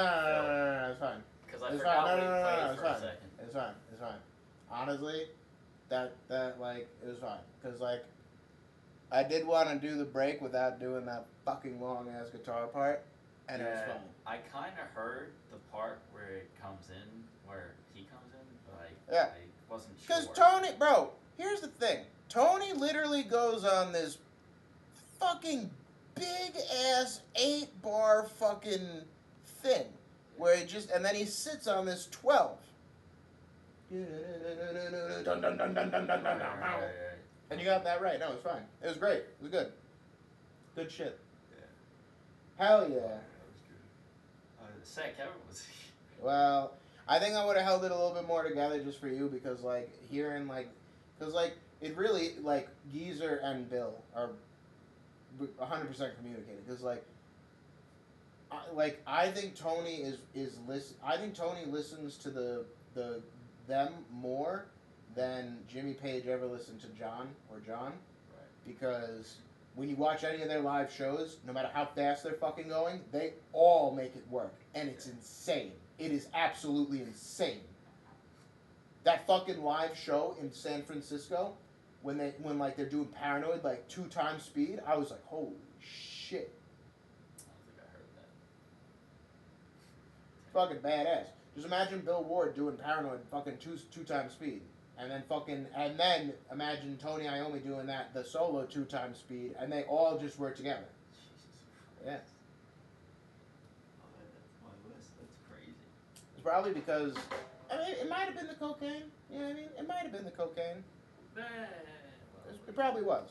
No, it's fine. Because I It's forgot fine. we No, played it's for a fine. second. It's fine. It's fine. Honestly, that like it was fine because like I did want to do the break without doing that fucking long ass guitar part, and it was fine. I kind of heard the part where it comes in, where he comes in, but Yeah. I wasn't sure. Because Tony, bro, here's the thing. Tony literally goes on this fucking big ass 8-bar fucking thing where it just, and then he sits on this 12. And you got that right. No, it's fine. It was great. It was good. Good shit. Yeah. Hell yeah. That was good. Sad Kevin was. Well, I think I would have held it a little bit more together just for you because, like, hearing, like, because, like, it really, like, Geezer and Bill are 100% communicated. Because, I think Tony I think Tony listens to them more than Jimmy Page ever listened to John. Right. Because when you watch any of their live shows, no matter how fast they're fucking going, they all make it work. And it's insane. It is absolutely insane. That fucking live show in San Francisco, when they're doing Paranoid, like 2 times speed, I was like, holy shit. I don't think I heard that. Fucking badass. Just imagine Bill Ward doing Paranoid fucking two times speed. And then imagine Tony Iommi doing the solo 2 times speed, and they all just work together. Jesus Christ. Yeah. Oh, that's my list. That's crazy. It's probably because, I mean, it might have been the cocaine. You know what I mean? It might have been the cocaine. It probably was.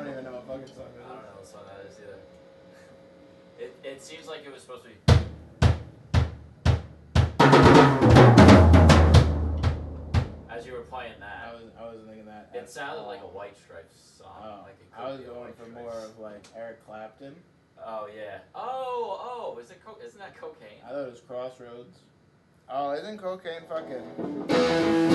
even know what fucking song I don't know what song that is either. It seems like it was supposed to be. As you were playing that, I wasn't thinking that. it sounded like a White Stripes song. Oh, Like it I was could be a going White for Stripes. more of like Eric Clapton. Oh yeah. Oh, is it? Isn't that cocaine? I thought it was Crossroads. Oh, isn't cocaine fucking?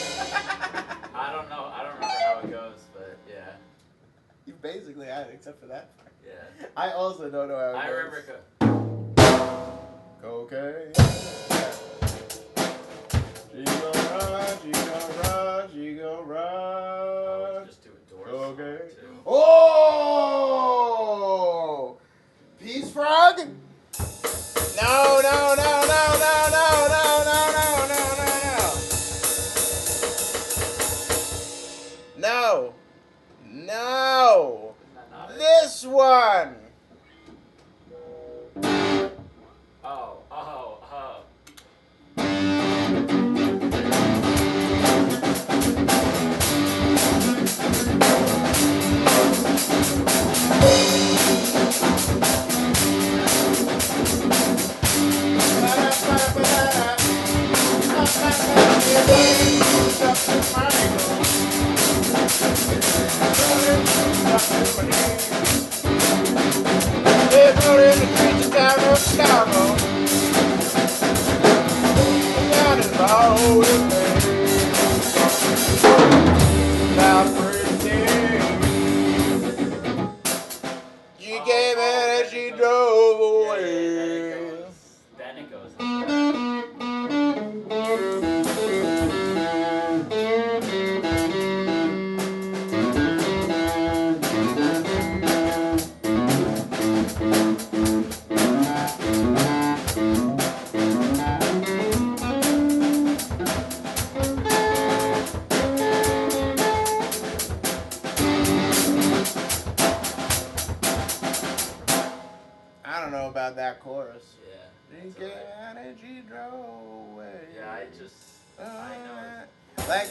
I don't remember how it goes, but yeah. You basically had it, except for that part. Yeah. I also don't know how it goes. I remember. Cocaine. She gon' run, she gon' run, she gon' run. Just do a door. Okay. Too. Oh! Peace Frog? No, no, no, no, no, no, no, no, no, no, no, no. No. No. This one. Oh. She came in and she drove away. Then it goes. I don't know about that chorus. Yeah. She That's came alright. and she drove away. Yeah, I know. Like.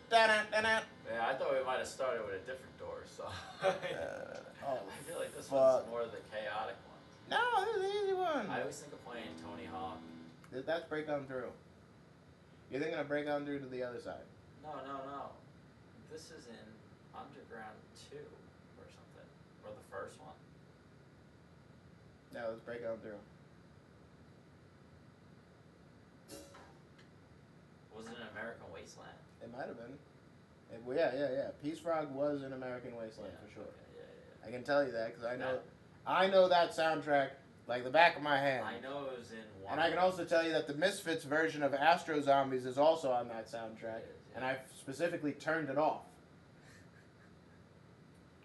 Yeah, I thought we might have started with a different door, so. Oh, I feel like this fuck. one's more of the chaotic one. No, this is the easy one. I always think of playing Tony Hawk. That's Break On Through. You're thinking of Break On Through to the other side. No. This is in Underground 2 or something. Or the first one. No, let's Break On Through. Was it an American Wasteland? It might have been. Yeah. Peace Frog was in American Wasteland for sure. Okay, yeah. I can tell you that because I know, No. I know that soundtrack like the back of my hand. I know it was in one. And I can also tell you that the Misfits version of Astro Zombies is also on that soundtrack, It is, yeah. and I specifically turned it off.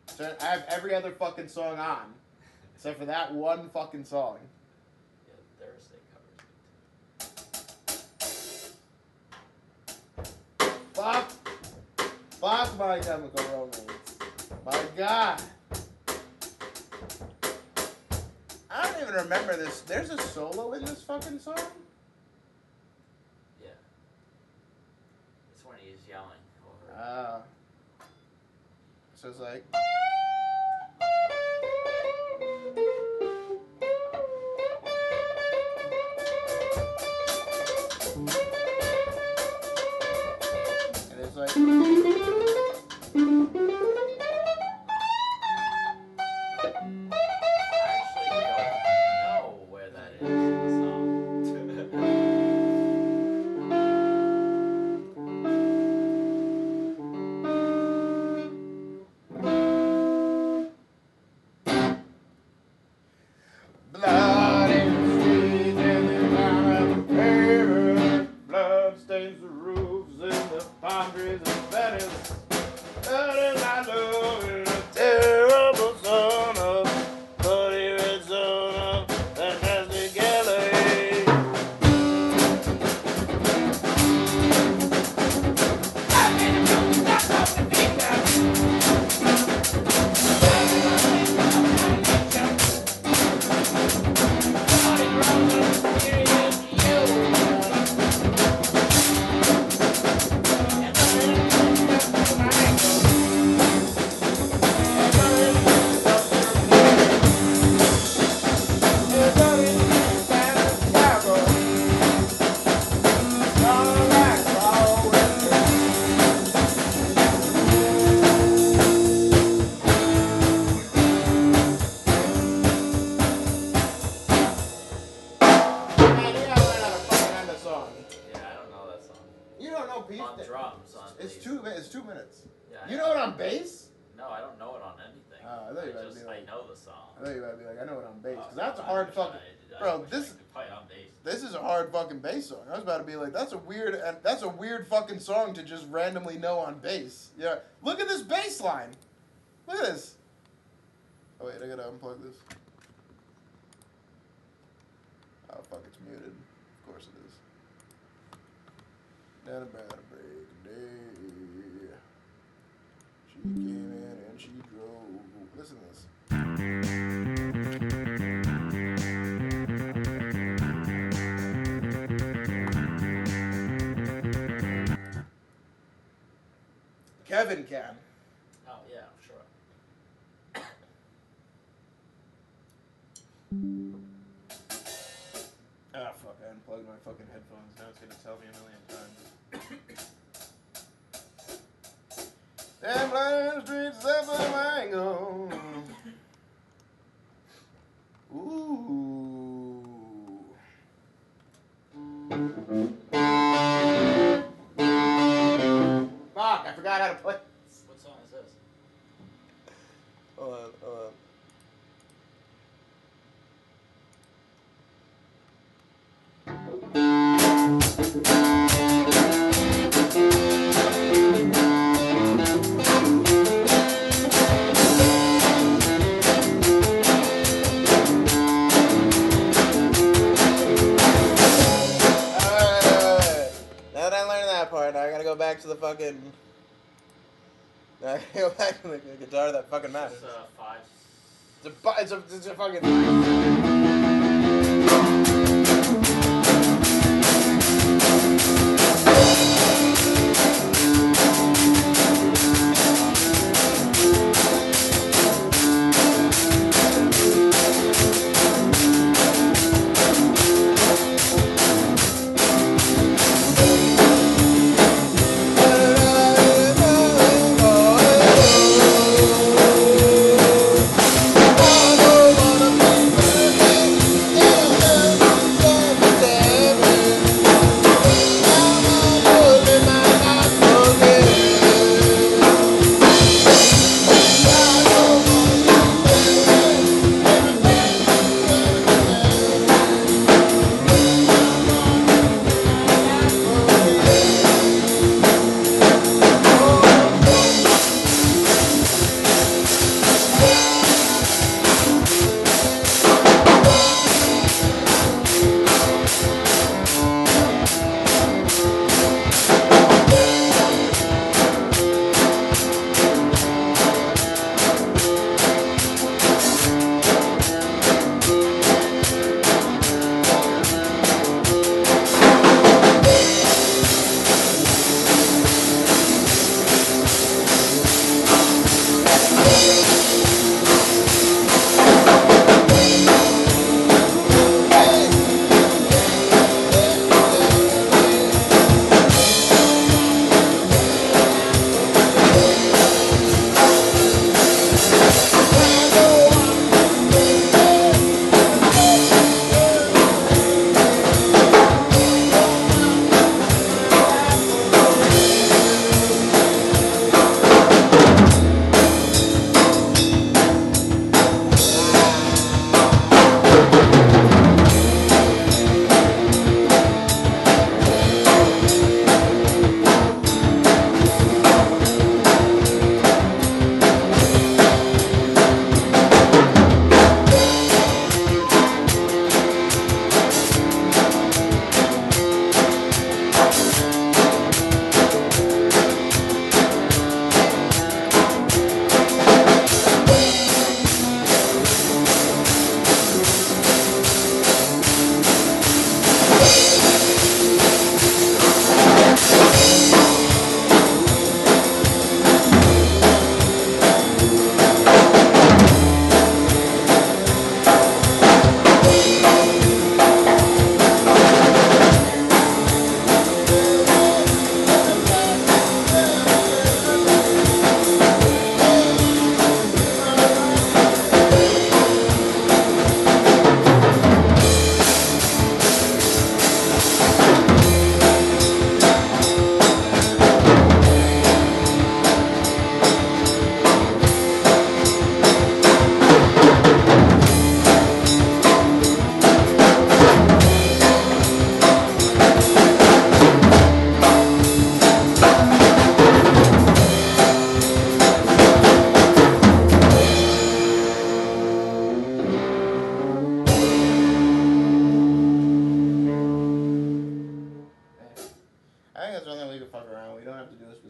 So I have every other fucking song on, except for that one fucking song. Yeah, Thursday covers me too. Fuck My Chemical Romance. My God. I don't even remember this. There's a solo in this fucking song? Yeah. It's when he's yelling over. So it's like. And it's like. minutes. Yeah. You know it on bass? No, I don't know it on anything. I thought you were about to be like, I know the song. I thought you were about to be like, I know it on bass. Because that's a hard fucking... I Bro, wish I this... could play it on bass. This is a hard fucking bass song. I was about to be like, that's a weird fucking song to just randomly know on bass. Yeah. Look at this bass line. Look at this. Oh wait, I gotta unplug this. Oh fuck, it's muted. Of course it is. Not about a break a day. She came in and she drove. Listen to this. Kevin can. Oh yeah, sure. Ah, fuck, I unplugged my fucking headphones. Now it's gonna tell me a million times. Damn blind streets, that's the mango. Ooh. Fuck, I forgot how to play. What song is this? Hold on, hold on. Now that I learned that part, now I gotta go back to the fucking... Now I gotta go back to the guitar that fucking matters. It's 5. It's a fucking...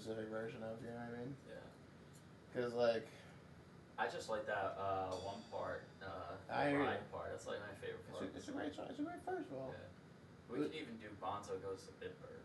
specific version of. You know what I mean? Yeah. Because like. I just like that one part, the ride part. That's like my favorite part. It's a great song. It's a great first of all. Yeah. We could even do Bonzo Goes to Bitburg.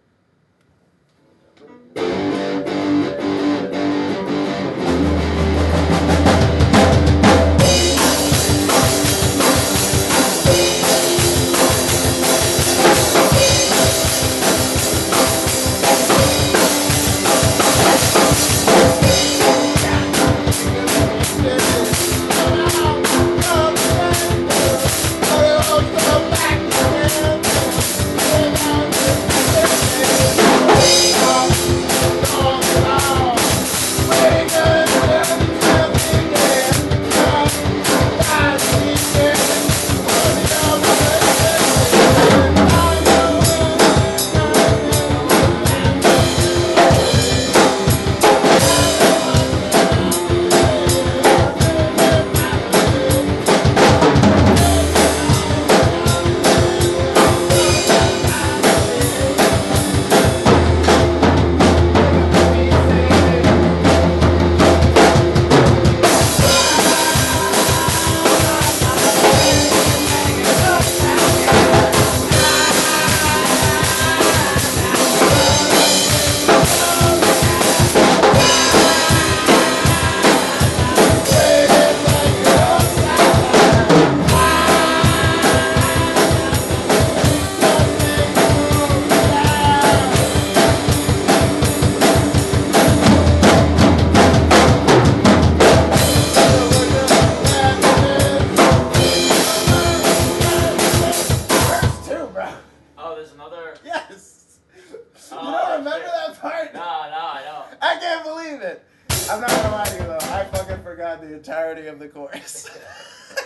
the entirety of the chorus.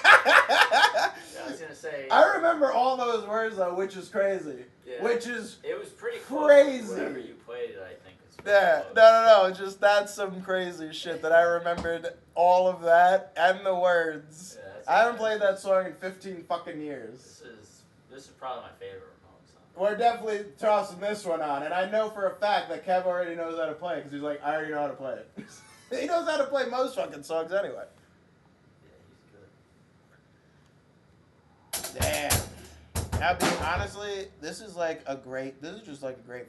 I was gonna say. I remember all those words though, which is crazy. Yeah. Which is it was pretty crazy. Whenever you played it, I think. Yeah, no. Just that's some crazy shit that I remembered all of that and the words. Yeah, I haven't played that song in 15 fucking years. This is probably my favorite Ramones song. We're definitely tossing this one on, and I know for a fact that Kev already knows how to play it because he's like, I already know how to play it. He knows how to play most fucking songs anyway. Yeah, he's good. Damn. Now, honestly, this is just like a great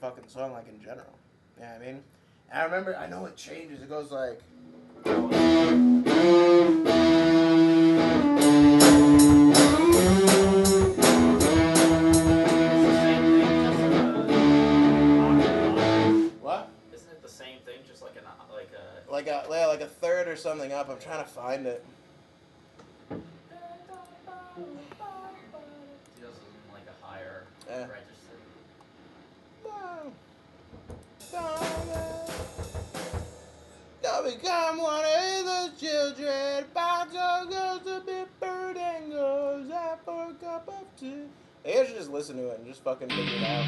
fucking song, like in general. You know what I mean? And I remember, I know it changes. It goes like. What? Isn't it the same thing, just like like a third or something up? I'm trying to find it. He does it in like a higher register. Don't become one of the children. Bonzo goes to Bitburg and goes out for a cup of tea. I guess you should just listen to it and just fucking figure it out.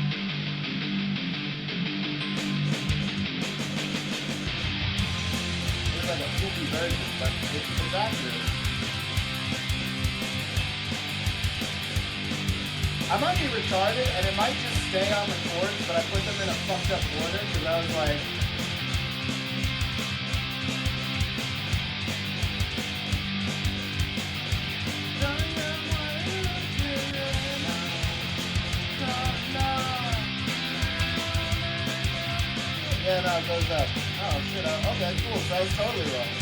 It's like a poopy version, but it's accurate. I might be retarded, and it might just stay on the chords, but I put them in a fucked up order, because I was like... Yeah, no, it goes up. Oh, shit. Okay, cool. So I was totally wrong.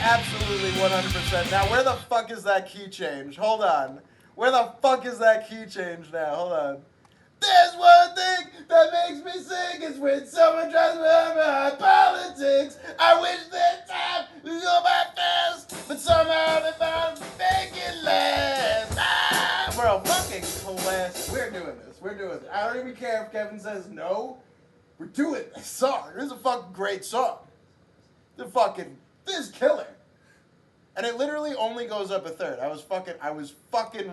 Absolutely 100%. Now, where the fuck is that key change? Hold on. Where the fuck is that key change now? Hold on. There's one thing that makes me sing. It's when someone tries to have my politics. I wish that time would go by fast, but somehow they found to make it last. Bro, fucking classic. We're doing this. We're doing care if Kevin says no. We're doing this song. This is a fucking great song. This is killer. And it literally only goes up a third. I was fucking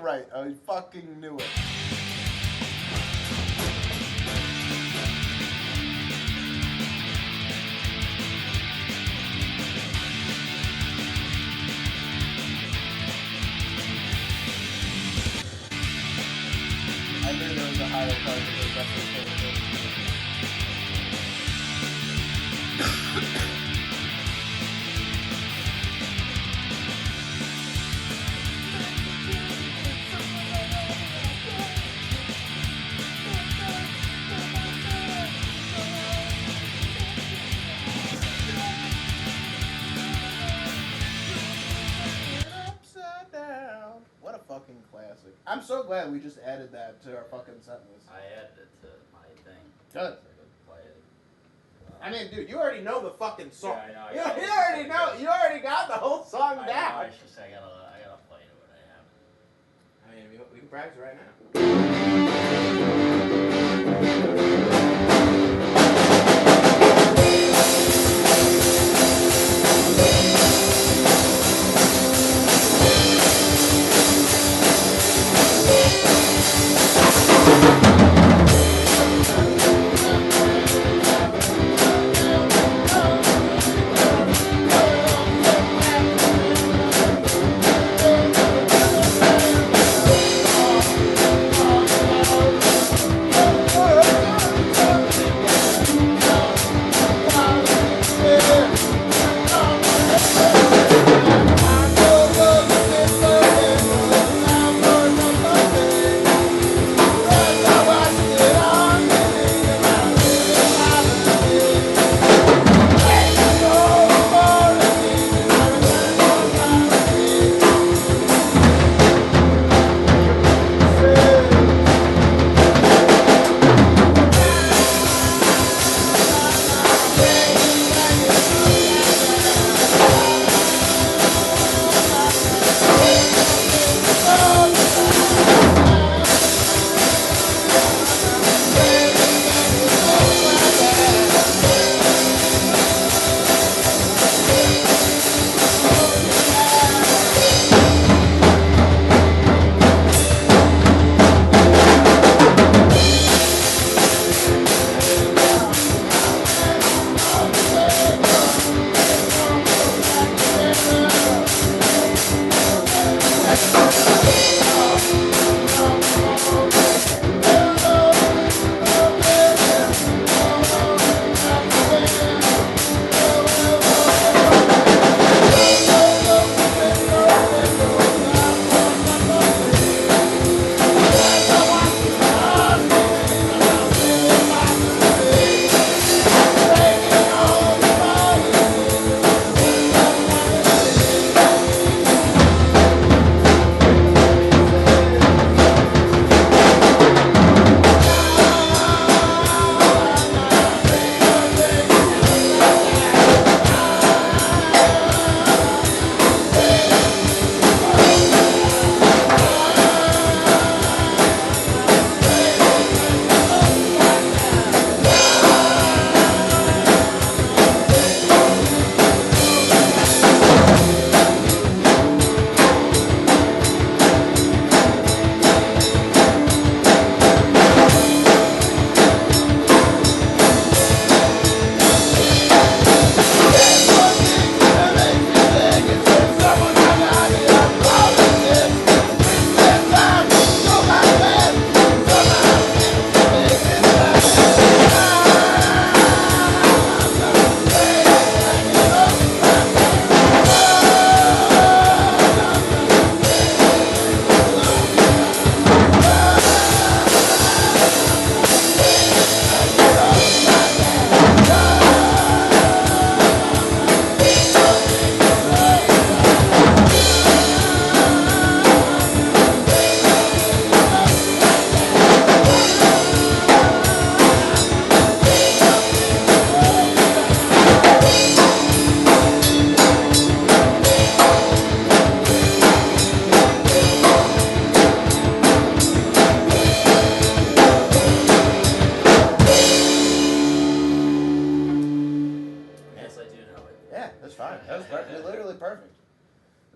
right. I fucking knew it. I knew there was a higher part of it. Definitely. Upside down. What a fucking classic. I'm so glad we just added that to our fucking set list. I added it to my thing. Good. So I could play it. I mean, dude, you already know the fucking song. Yeah, I know. You already know. You already got the whole song I down. know, it's just I gotta play to it. I haven't. I mean, we can practice right now.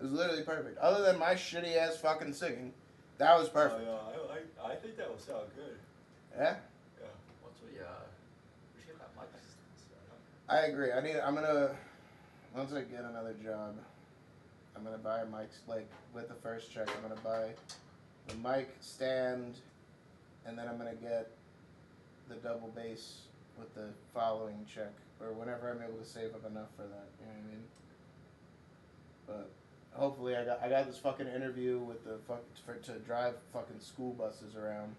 It was literally perfect. Other than my shitty ass fucking singing, that was perfect. Oh, yeah, I think that will sound good. Yeah? Yeah. Once we should get that mic system set up. I agree. Once I get another job, I'm gonna buy mics, like, with the first check, I'm gonna buy the mic stand, and then I'm gonna get the double bass with the following check, or whenever I'm able to save up enough for that, you know what I mean? But hopefully I got this fucking interview with the to drive fucking school buses around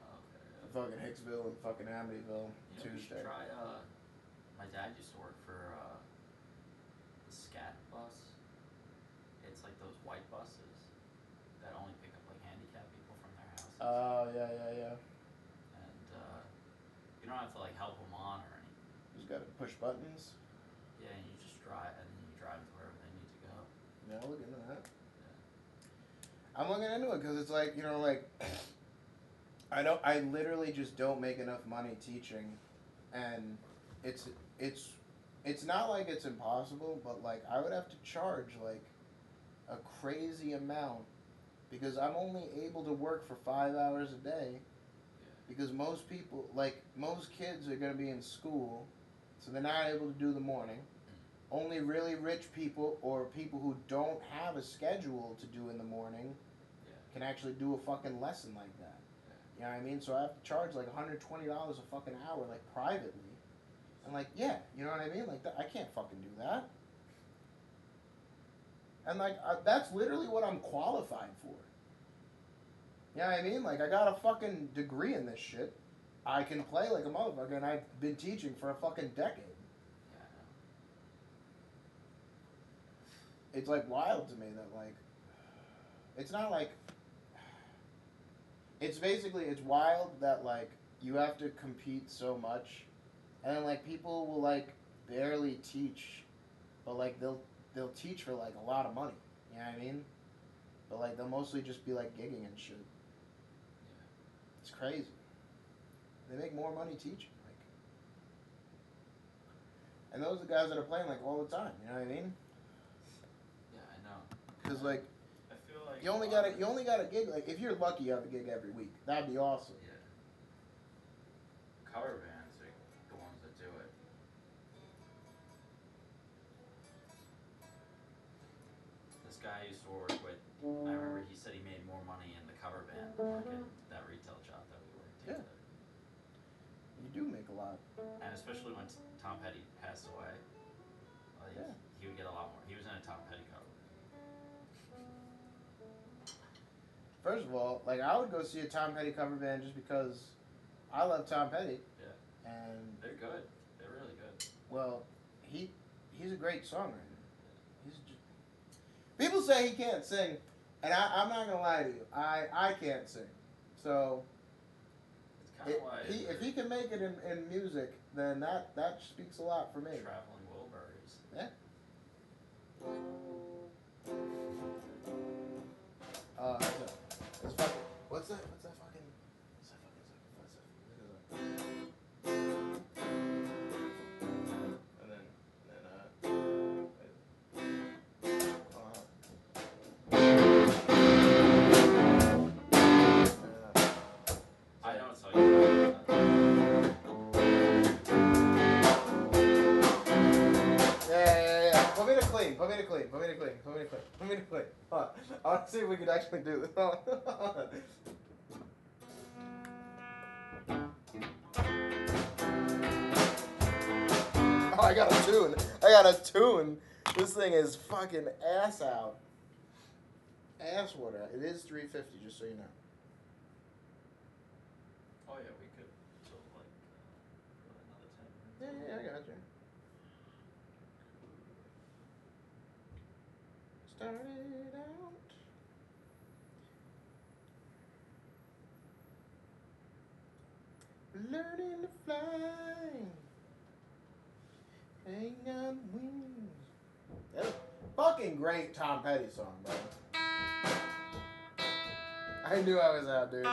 Okay. fucking Hicksville and fucking Amityville You know, we should Tuesday. try, my dad used to work for, the Scat bus. It's like those white buses that only pick up, like, handicapped people from their houses. Oh, yeah. And, you don't have to, like, help them on or anything. You just gotta push buttons. Yeah, and you just drive, and then you drive to wherever they need to go. Yeah, I'll look into that. Yeah. I'm looking into it because it's like, you know, like, I literally just don't make enough money teaching, and it's not like it's impossible, but like I would have to charge like a crazy amount because I'm only able to work for 5 hours a day because most people, like most kids are going to be in school, so they're not able to do the morning. Only really rich people or people who don't have a schedule to do in the morning can actually do a fucking lesson like that. You know what I mean? So I have to charge like $120 a fucking hour, like privately. And like, yeah, you know what I mean? Like, I can't fucking do that. And like, that's literally what I'm qualified for. You know what I mean? Like, I got a fucking degree in this shit. I can play like a motherfucker, and I've been teaching for a fucking decade. Yeah, I know. It's like wild to me that like, it's not like, it's wild that like you have to compete so much, and then like people will like barely teach, but like they'll teach for like a lot of money. You know what I mean? But like they'll mostly just be like gigging and shit. Yeah. It's crazy. They make more money teaching, like, and those are the guys that are playing like all the time. You know what I mean? Yeah, I know. Because like I feel like you only got a gig. Like if you're lucky, you have a gig every week. That'd be awesome. Yeah. Cover bands are the ones that do it. This guy I used to work with, I remember he said he made more money in the cover band market, that retail shop that we worked Yeah. together. You do make a lot. And especially when Tom Petty passed away, Yeah. he would get a lot more. He was in a Tom Petty cover. First of all, like I would go see a Tom Petty cover band just because I love Tom Petty. Yeah. And They're good. They're really good. well, he's a great songwriter. He's just, people say he can't sing, and I'm not gonna lie to you. I can't sing. So It's kind of like if he can make it in music, then that speaks a lot for me. Traveling Wilburys. Yeah. It's fucking. What's that fucking? And then. I know it's how you Yeah. Put me to clean. Hold on. I want to see if we can actually do this. Hold on. Oh, I got a tune. This thing is fucking ass out. Ass water. It is $3.50, just so you know. Oh yeah, we could till like for another 10 minutes. Yeah, I got you. Started out. Learning to fly. Hang on wings. That's a fucking great Tom Petty song, bro. I knew I was out, dude.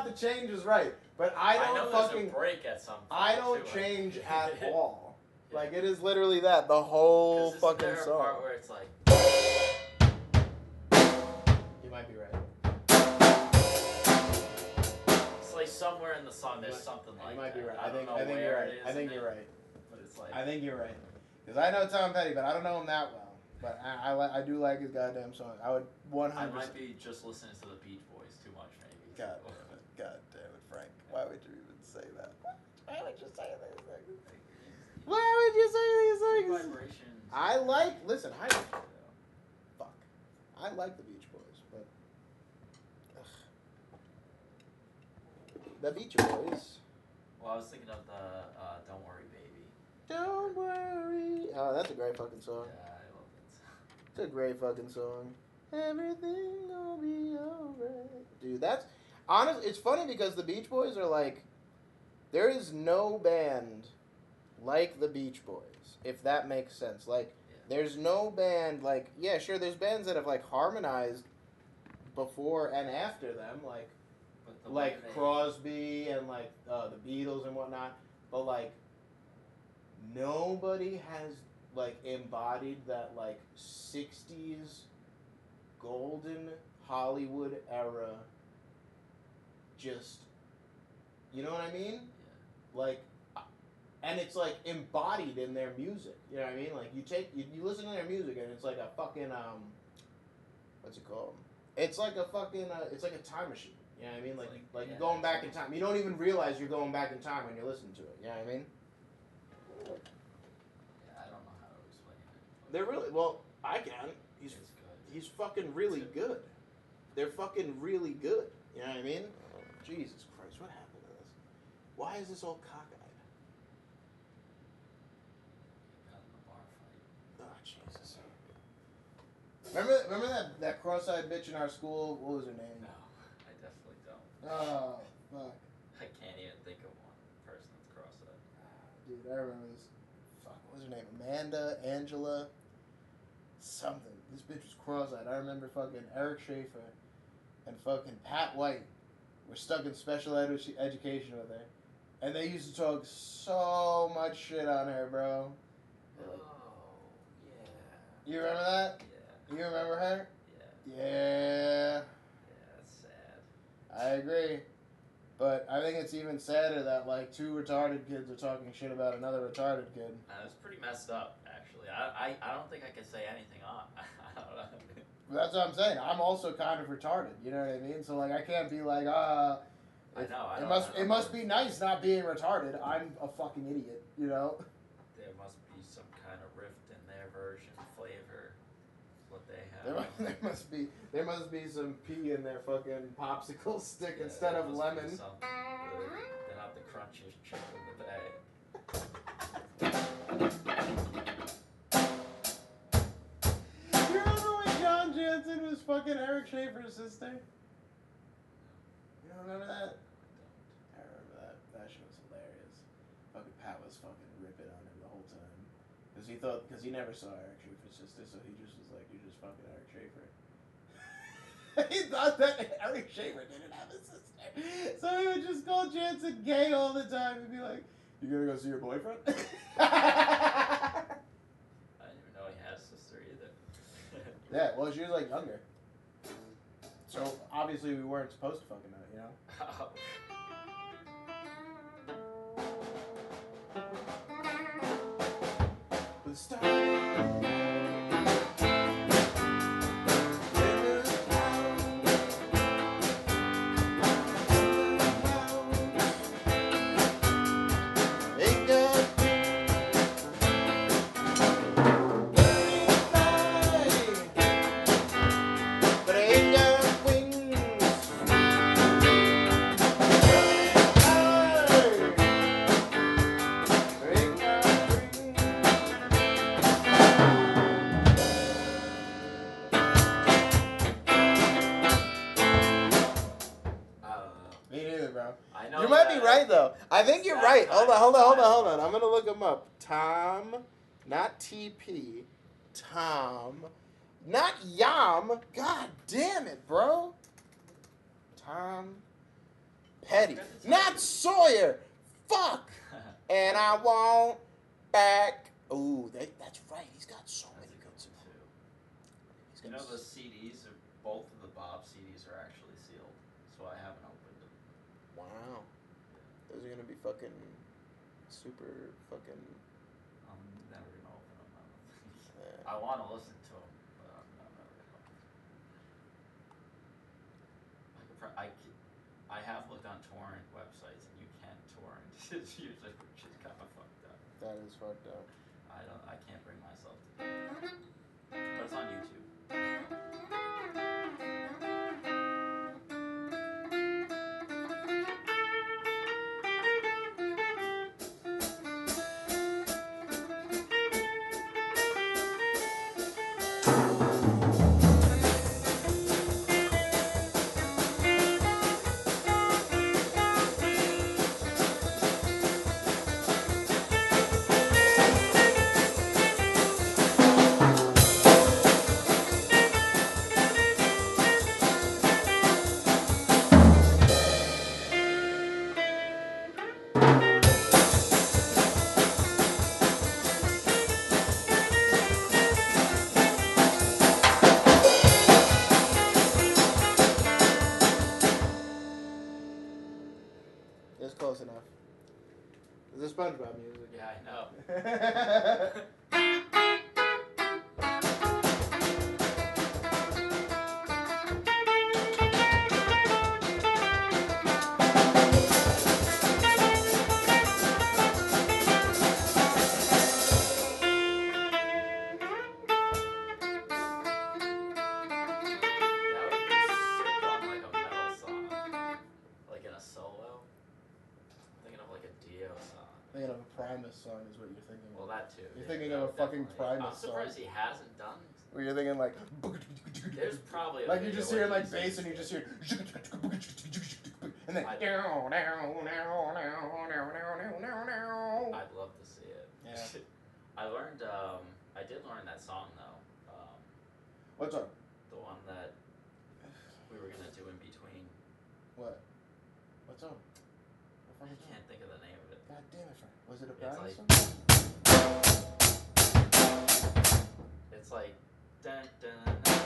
about the change is right, but I know don't there's fucking. a break at some point. I don't too, change think. at all. Yeah. Like it is literally that the whole 'Cause isn't fucking there a song. part where it's like, You might be right. it's like somewhere in the song there's something like You might that. be right. I don't know I think where you're right. it is I think in you're it, right. But it's like, I think you're right. Because I know Tom Petty, but I don't know him that well. But I do like his goddamn song. I would 100%. I might be just listening to the Beach Boys too much, maybe. God damn it, Frank. Why would you even say that? Why would you say these things? Why would you say these things? Vibrations. Listen, fuck. I like the Beach Boys, but the Beach Boys. Well, I was thinking of the Don't Worry Baby. Don't worry. Oh, that's a great fucking song. Yeah, I love that song. It's a great fucking song. Everything will be alright. Dude, that's honestly, it's funny because the Beach Boys are like, there is no band like the Beach Boys, if that makes sense. Like, there's no band like, yeah, sure, there's bands that have like harmonized before and after them, like Crosby and like the Beatles and whatnot, but like nobody has like embodied that like 60s golden Hollywood era, just, you know what I mean? Yeah. Like, and it's like embodied in their music, you know what I mean? Like you listen to their music and it's like a fucking what's it called? It's like a fucking it's like a time machine. You know what I mean? Like you're going back in time. You don't even realize you're going back in time when you're listening to it. You know what I mean? Yeah, I don't know how to explain it. They're really, well, I can. It's good. He's fucking really good. They're fucking really good. You know what I mean? Jesus Christ, what happened to this? Why is this all cockeyed? Got in a bar fight. Oh, Jesus. Remember that cross-eyed bitch in our school? What was her name? No, I definitely don't. Oh, fuck. I can't even think of one person that's cross-eyed. Dude, I remember this. Fuck, what was her name? Amanda, Angela, something. This bitch was cross-eyed. I remember fucking Eric Schaefer and fucking Pat White were stuck in special education with her. And they used to talk so much shit on her, bro. Oh, yeah. You remember that? Yeah. You remember her? Yeah. Yeah. Yeah, that's sad. I agree. But I think it's even sadder that, like, two retarded kids are talking shit about another retarded kid. It was pretty messed up, actually. I don't think I could say anything on. I don't know. That's what I'm saying. I'm also kind of retarded. You know what I mean? So, like, I can't be like, I know. It must be nice not being retarded. I'm a fucking idiot, you know? There must be some kind of rift in their version flavor. What they have. There must be some pee in their fucking popsicle stick Yeah, instead there of must be lemon. something. They're not the crunchiest chip in the bag. You remember when John Jansen was fucking Eric Schaefer's sister? You don't remember that? I remember that. That shit was hilarious. Fucking Pat was fucking ripping on him the whole time. Because he never saw Eric Schaefer's sister, so he just was like, you're just fucking Eric Schaefer. He thought that Eric Schaefer didn't have a sister. So he would just call Jansen gay all the time and be like, you gonna go see your boyfriend? I didn't even know he had a sister either. Yeah, well, she was like younger. So obviously we weren't supposed to fucking know, you know? The You might be right though. I think you're right. Hold on. I'm gonna look him up. Tom, not TP. Tom, not Yam. God damn it, bro. Tom Eddie. forgot to Not tell you. Sawyer. Fuck. And I won't back. Ooh, that's right. He's got so That's many a good good songs. one too. He's You got know the CDs are both of the Bob CDs are actually sealed, so I haven't opened them. Wow. Those are gonna be fucking super fucking. I'm never gonna open them. I don't think. Uh, I want to listen to them, but I'm never gonna open them. I have looked on torrent websites and you can't torrent. It's usually just kind of fucked up. that is fucked up. I can't bring myself to do it. But it's on YouTube. It's close enough. It's the SpongeBob music. Yeah, I know. That would be sick on like a metal song, like in a solo. I'm thinking of like a Dio song. Thinking of a Primus song is what you're thinking. Well, that too. You're yeah, thinking that of a would fucking definitely- Primus I'm surprised song. he hasn't done. Where you're thinking like. There's probably a Like you're video just where hearing like he's bass and you used just it. hear. And then. I'd love to see it. Yeah. I learned. I did learn that song though. What's up? The one that we were gonna do in between. What? What's up? What I fucking song? can't think of the name of it. God damn it, Frank. Was it a It's Primus like- song? It's like. Dun, dun, dun.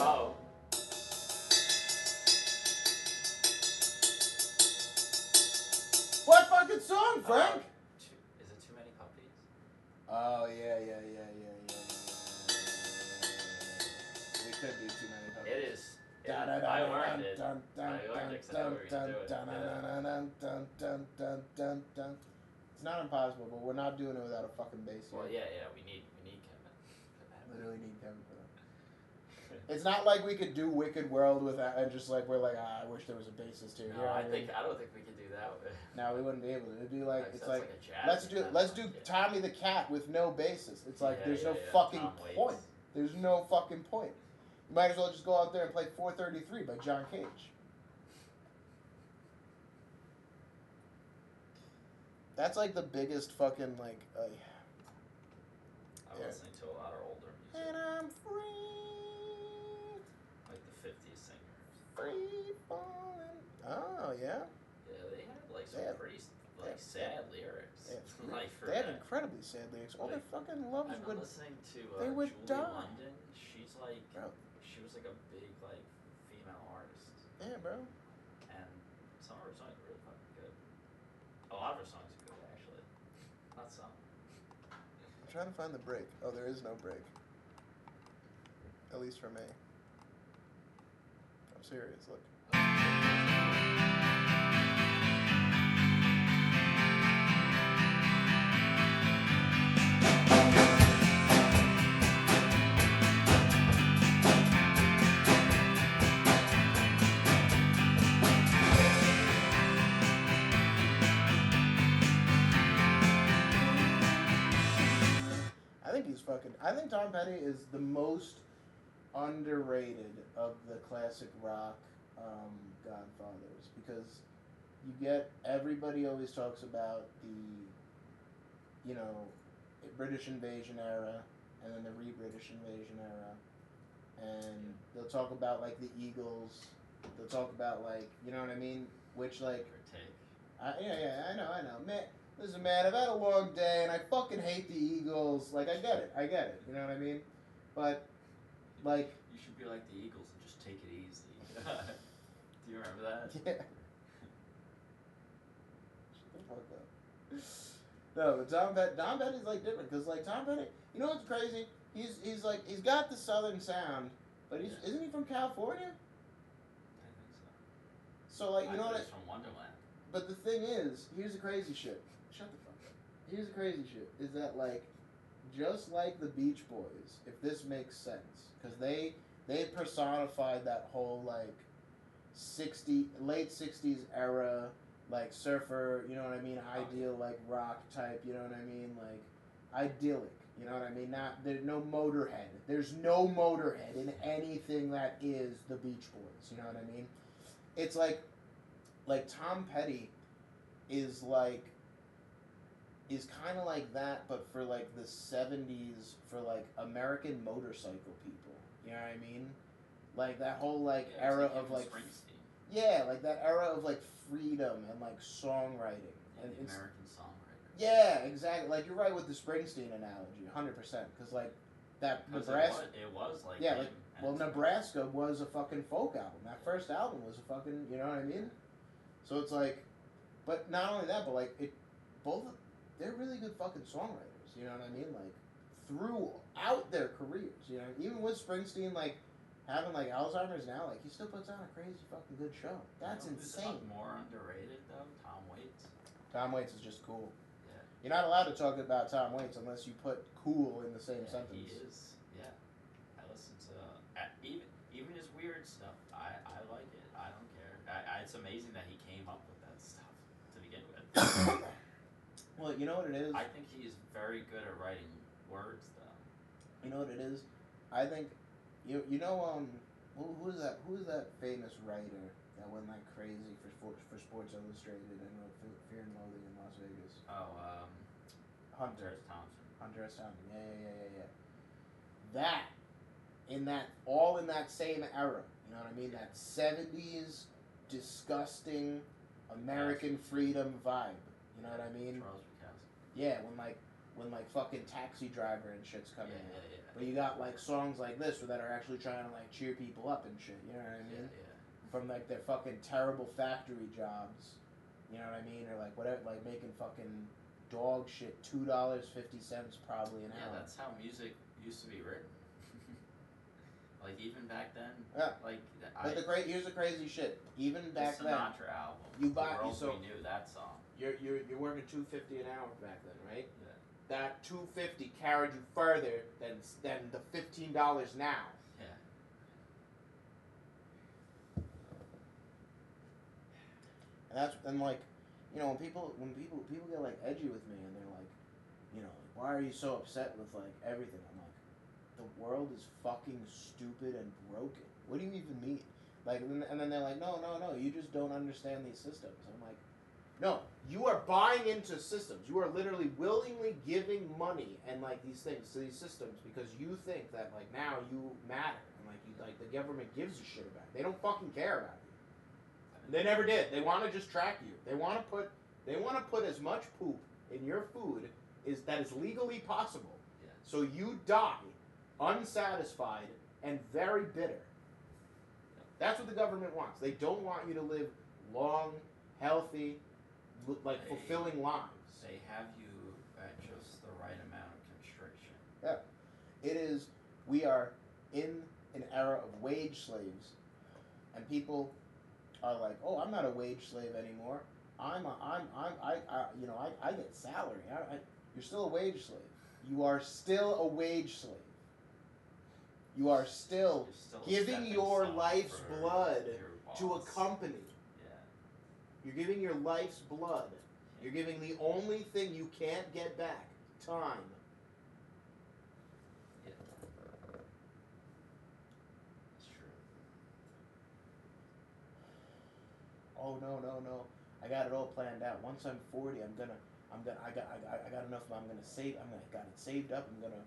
Oh. What fucking song, Frank? Is it Too Many Puppies? Oh yeah. We could do Too Many Puppies. It is. I learned it. I learned it 'cause I know we were gonna do it. It's not impossible, but we're not doing it without a fucking bass. Well, here. yeah, we need Kevin. Literally need Kevin for that. It's not like we could do Wicked World without, and just like we're like, I wish there was a bassist here. No, You know what I mean? don't think we could do that. No, we wouldn't be able to. It'd be like, it's That's like, a jazz let's do band. Tommy the Cat with no bassist. It's like Yeah, there's no yeah, fucking Tom Waits. point. There's no fucking point. You might as well just go out there and play 433 by John Cage. That's like the biggest fucking like. I'm Yeah. listening to a lot of older music, And I'm free, like the 50s singers. free falling. Oh yeah. Yeah, they had like some They have- pretty they have- sad lyrics. Like for They have that. incredibly sad lyrics. All their Like, fucking loves I've been would. listening to they would Julie die. London. She's like, Bro. she was like a big like female artist, Yeah, bro. and some of her songs are really fucking good. A lot of her songs are good actually. Not some. I'm trying to find the break. Oh, there is no break. At least for me. I'm serious. Look. I think Tom Petty is the most underrated of the classic rock Godfathers, because you get, everybody always talks about the, you know, British invasion era and then the re-British invasion era, and They'll talk about like the Eagles. They'll talk about like, you know what I mean? Which like, yeah, I know, man. Listen, man, I've had a long day and I fucking hate the Eagles. Like, I get it. You know what I mean? But like, you should be like the Eagles and just take it easy. Do you remember that? yeah. Shut the fuck up. No, but Tom Petty's like different because like Tom Petty, you know what's crazy? He's like he's got the Southern sound, but isn't he from California? I think so. So like you know what? He's from Wonderland. But the thing is, here's the crazy shit. Shut the fuck up. Here's the crazy shit is that like, just like the Beach Boys, if this makes sense, because they personified that whole like late '60s era. Like surfer, you know what I mean? Ideal, like rock type, you know what I mean? Like idyllic, you know what I mean? There's no Motorhead. There's no Motorhead in anything that is the Beach Boys, you know what I mean? It's like Tom Petty is kind of like that, but for like the '70s for like American motorcycle people, you know what I mean? Like that whole like era of like yeah, like that era of like freedom and like songwriting and American songwriter. Yeah, exactly. Like you're right with the Springsteen analogy, 100%. Because like that Nebraska, it was like yeah, like well, Nebraska was a fucking folk album. That first album was a fucking, you know what I mean? So it's like, but not only that, but like they're really good fucking songwriters. You know what I mean? Like throughout their careers, you know, even with Springsteen, like. Having like Alzheimer's now, like he still puts on a crazy fucking good show. That's insane. More underrated though, Tom Waits. Tom Waits is just cool. Yeah. You're not allowed to talk about Tom Waits unless you put cool in the same sentence. He is. Yeah. I listen to even his weird stuff. I like it. I don't care. It's amazing that he came up with that stuff to begin with. Well, you know what it is? I think he's very good at writing words though. You know what it is? I think you know who's that famous writer that went like crazy for Sports Illustrated and wrote Fear and Loathing in Las Vegas? Oh, Hunter S. Thompson. Hunter S. Thompson. Yeah. That in that same era. You know what I mean? That '70s disgusting American freedom vibe. You know what I mean? Charles Bukowski. Yeah, when fucking Taxi Driver and shit's coming out. Yeah. But you got like songs like this that are actually trying to like cheer people up and shit. You know what I mean? Yeah. From like their fucking terrible factory jobs. You know what I mean? Or like whatever, like making fucking dog shit, $2.50 probably an hour. Yeah, that's how music used to be written. Like even back then. Yeah. Like But here's the crazy shit. Even back the Sinatra album. You bought we knew that song. You're working $2.50 an hour back then, right? Yeah. That $2.50 carried you further than the $15 now. Yeah. And like, you know, when people get like edgy with me and they're like, you know, why are you so upset with like everything? I'm like, the world is fucking stupid and broken. What do you even mean? Like, and then they're like, no, you just don't understand these systems. I'm like, no, you are buying into systems. You are literally willingly giving money and like these things to these systems because you think that like now you matter and like the government gives a shit about it. They don't fucking care about you. They never did. They want to just track you. They want to put as much poop in your food that is legally possible. Yeah. So you die unsatisfied and very bitter. That's what the government wants. They don't want you to live long, healthy, fulfilling lives. They have you at just the right amount of constriction. Yeah. It is, we are in an era of wage slaves, and people are like, oh, I'm not a wage slave anymore. I get salary. You're still a wage slave. You are still a wage slave. You are still giving your life's blood to a company. Yeah. You're giving your life's blood. You're giving the only thing you can't get back, time. Yeah. That's true. Oh no. I got it all planned out. Once I'm 40, I got enough. I'm gonna save. I got it saved up. I'm gonna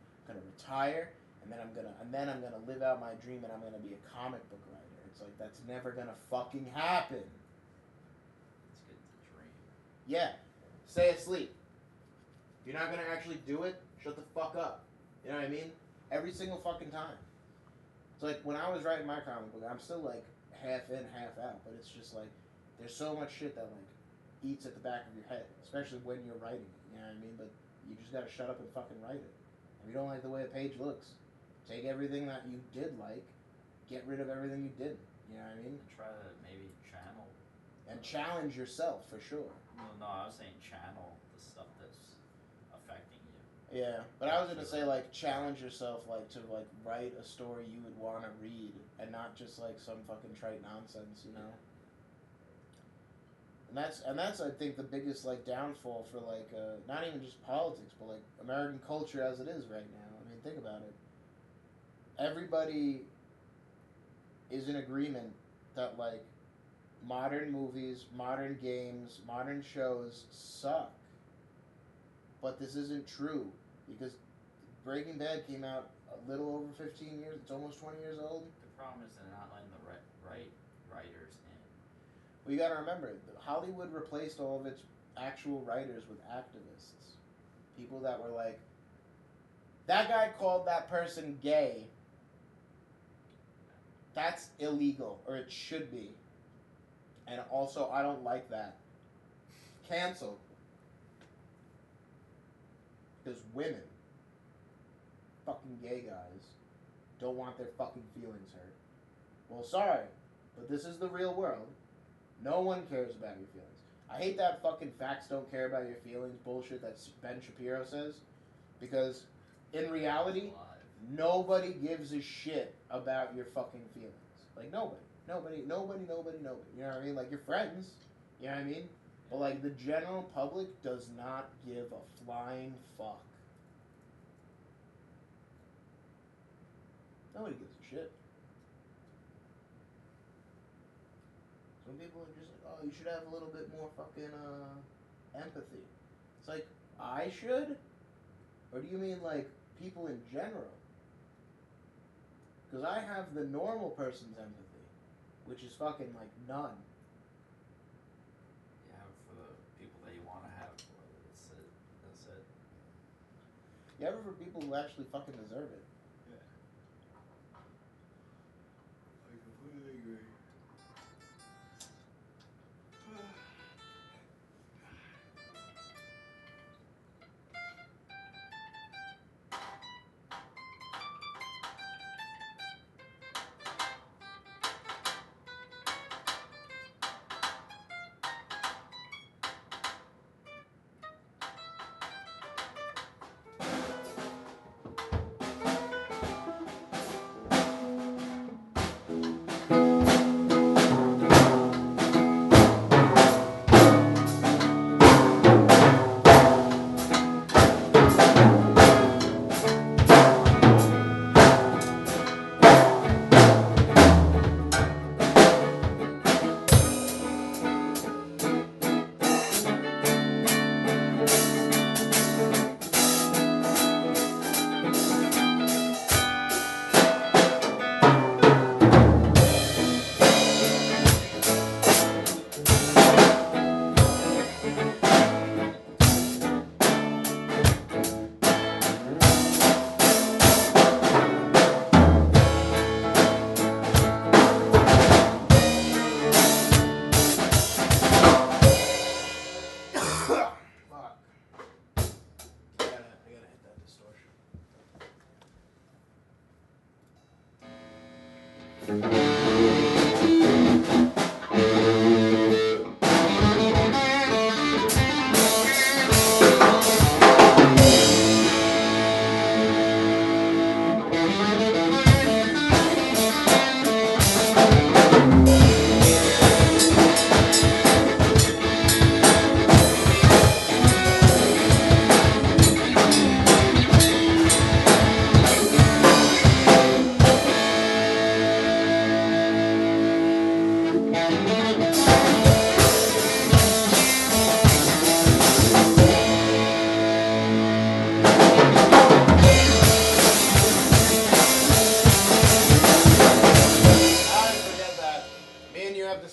retire, and then I'm gonna live out my dream and I'm gonna be a comic book writer. It's like that's never gonna fucking happen. It's good to dream. Yeah, stay asleep. If you're not gonna actually do it, shut the fuck up. You know what I mean? Every single fucking time. It's like when I was writing my comic book, I'm still like half in, half out, but it's just like there's so much shit that like eats at the back of your head, especially when you're writing it. You know what I mean? But you just gotta shut up and fucking write it. If you don't like the way a page looks, take everything that you did like, get rid of everything you didn't. You know what I mean? Try to maybe channel. And challenge yourself for sure. No, I was saying channel the stuff that's affecting you. Yeah, but I was gonna say like challenge yourself like to like write a story you would want to read and not just like some fucking trite nonsense, you know. And that's I think the biggest like downfall for like not even just politics but like American culture as it is right now. I mean, think about it. Everybody is in agreement that like modern movies, modern games, modern shows suck. But this isn't true because Breaking Bad came out a little over 15 years. It's almost 20 years old. The problem is they're not letting the right writers in. Well, you gotta remember, Hollywood replaced all of its actual writers with activists. People that were like, that guy called that person gay. That's illegal, or it should be. And also, I don't like that. Cancel. Because women, fucking gay guys, don't want their fucking feelings hurt. Well, sorry, but this is the real world. No one cares about your feelings. I hate that fucking facts don't care about your feelings bullshit that Ben Shapiro says. Because in reality, nobody gives a shit about your fucking feelings. Like, nobody. Nobody. You know what I mean? Like, your friends. You know what I mean? But, like, the general public does not give a flying fuck. Nobody gives a shit. Some people are just like, oh, you should have a little bit more fucking, empathy. It's like, I should? Or do you mean, like, people in general? Because I have the normal person's empathy, which is fucking, like, none. You have for the people that you want to have for it. That's it. You ever for people who actually fucking deserve it? Yeah. I completely agree.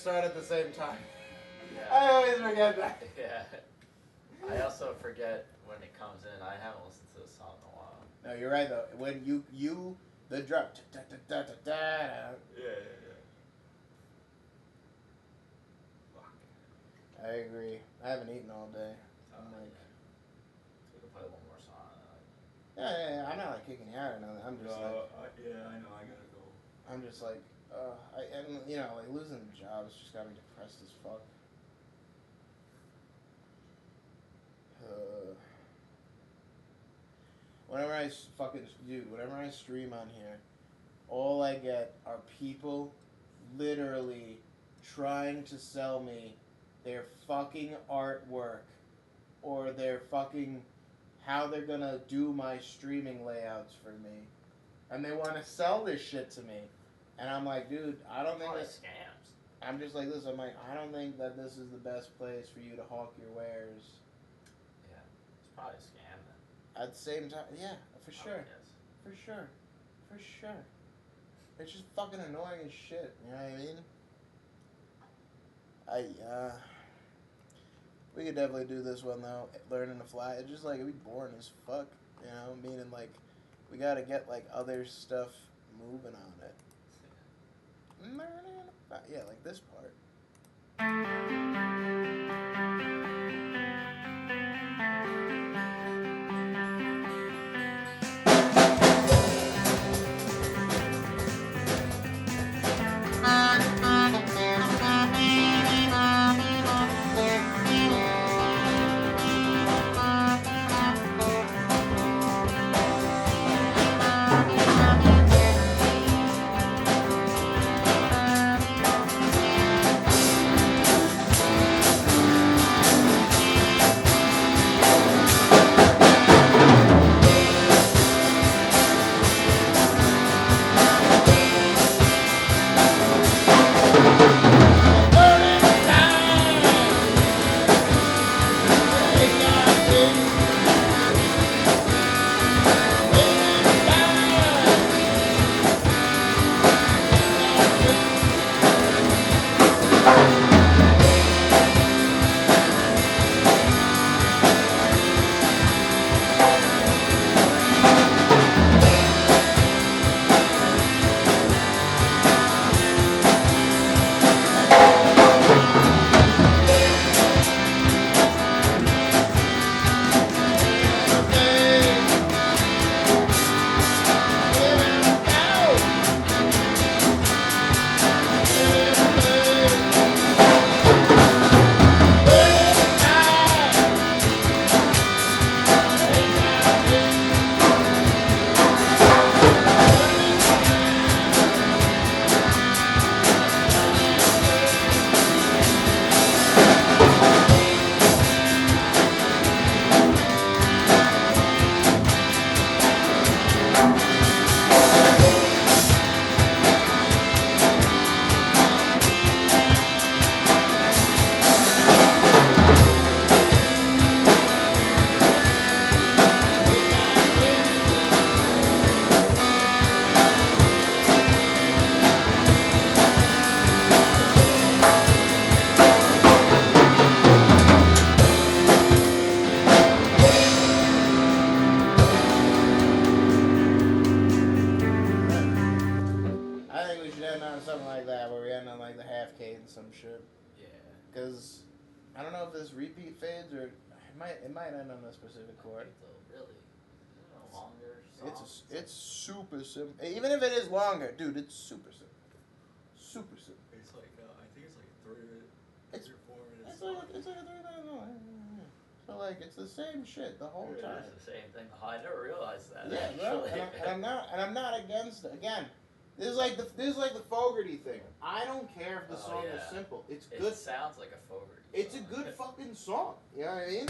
start at the same time. Yeah. I always forget that. Yeah. I also forget when it comes in. I haven't listened to this song in a while. No, you're right though. When you the drum. Da, da, da, da, da, da. Yeah. I agree. I haven't eaten all day. I'm like, We can play one more song. yeah. I'm not like kicking you out or nothing. I'm just like, Yeah, I know. I gotta go. I'm just like, and you know, like losing jobs just got me depressed as fuck. Whenever I stream on here, all I get are people literally trying to sell me their fucking artwork or their fucking how they're gonna do my streaming layouts for me. And they want to sell this shit to me. And I'm like, dude, I don't think It's that... scams. I'm just like this. I'm like, I don't think that this is the best place for you to hawk your wares. Yeah. It's probably a scam then. At the same time, yeah, for I sure. would guess. For sure. It's just fucking annoying as shit. You know what I mean? We could definitely do this one though. Learning to fly. It's just like it'd be boring as fuck. You know, meaning like we gotta get like other stuff moving on it. Yeah, like this part. Something like that, where we end on like the half cadence, some shit. Yeah. Because I don't know if this repeat fades or it might end on a specific chord. Really? Is it a longer song? It's super simple. Even if it is longer, dude, it's super simple. Super simple. It's like I think it's like 3 or 4 minutes. It's like a 3 minute long. So like it's the same shit the whole time. It's the same thing. Oh, I never realized that. Yeah, bro. And I'm not against it. Again, this is like the Fogerty thing. I don't care if the song is simple. It's good. It sounds like a Fogerty. It's a good fucking song. You know what I mean?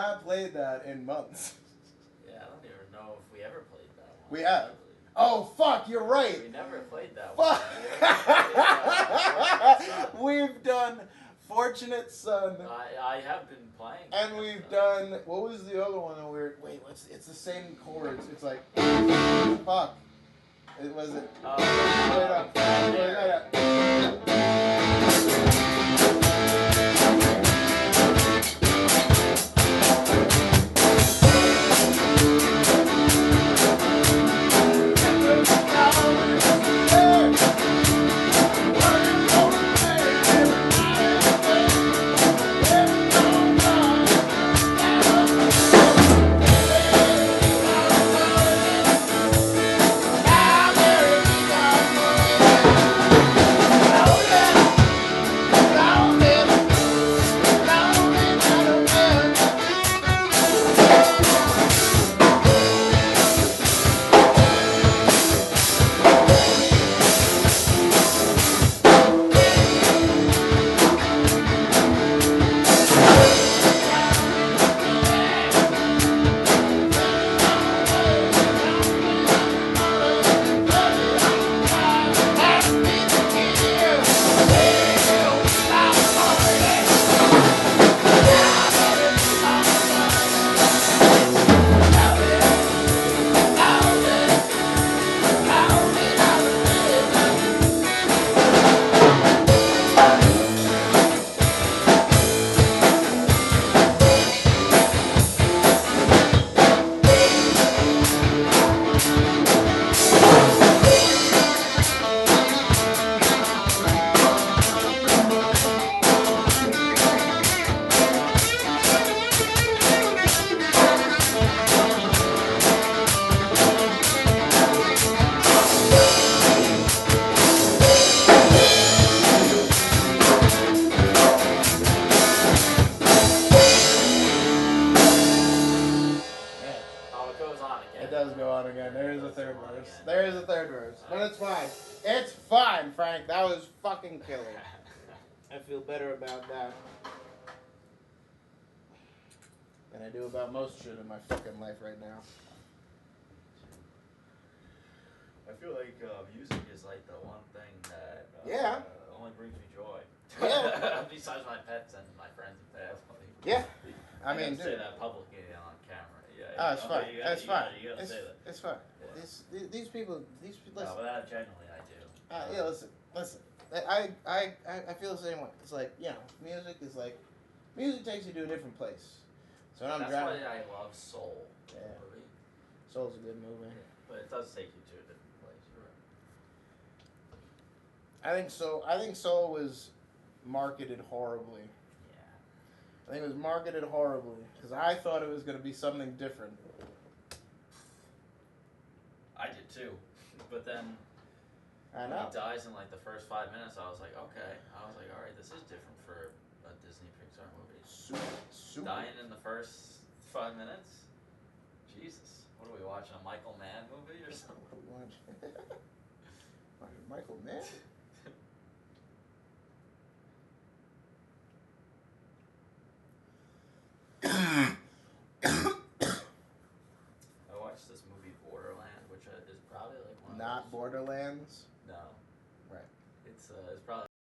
not played that in months. Yeah, I don't even know if we ever played that one. We have. Oh, fuck, you're right. We never played that Fuck. one. We've done Fortunate Son. I have been playing. And we've done, what was the other one that wait, it's the same chords. It's like, fuck. It wasn't. Wait up. It does go on again. There is a third verse. There is a third verse. But it's fine. It's fine, Frank. That was fucking killer. I feel better about that than I do about most shit in my fucking life right now. I feel like music is like the one thing that only brings me joy. Yeah. Besides my pets and my friends and family. Yeah. I mean, mean, say that publicly on camera. Yeah. Oh, it's fine. It's fine. You gotta say that. It's fine. Yeah. These people, listen. No, but that genuinely I do. Yeah, listen. I feel the same way. It's like, music is like, music takes you to a different place. So when I'm That's driving. why I love Soul. Yeah. Movie. Soul's a good movie. Yeah, but it does take you to a different place. You're right. I think Soul was marketed horribly. Yeah. I think it was marketed horribly because I thought it was going to be something different. I did too, but then I when know. he dies in like the first 5 minutes, I was like, okay. I was like, all right, this is different for a Disney Pixar movie. Super. Dying in the first 5 minutes? Jesus. What are we watching, a Michael Mann movie or something? What are we watching? Michael Mann? I watched this movie Borderland, which is probably like one of Not those. Borderlands. No. Right. It's probably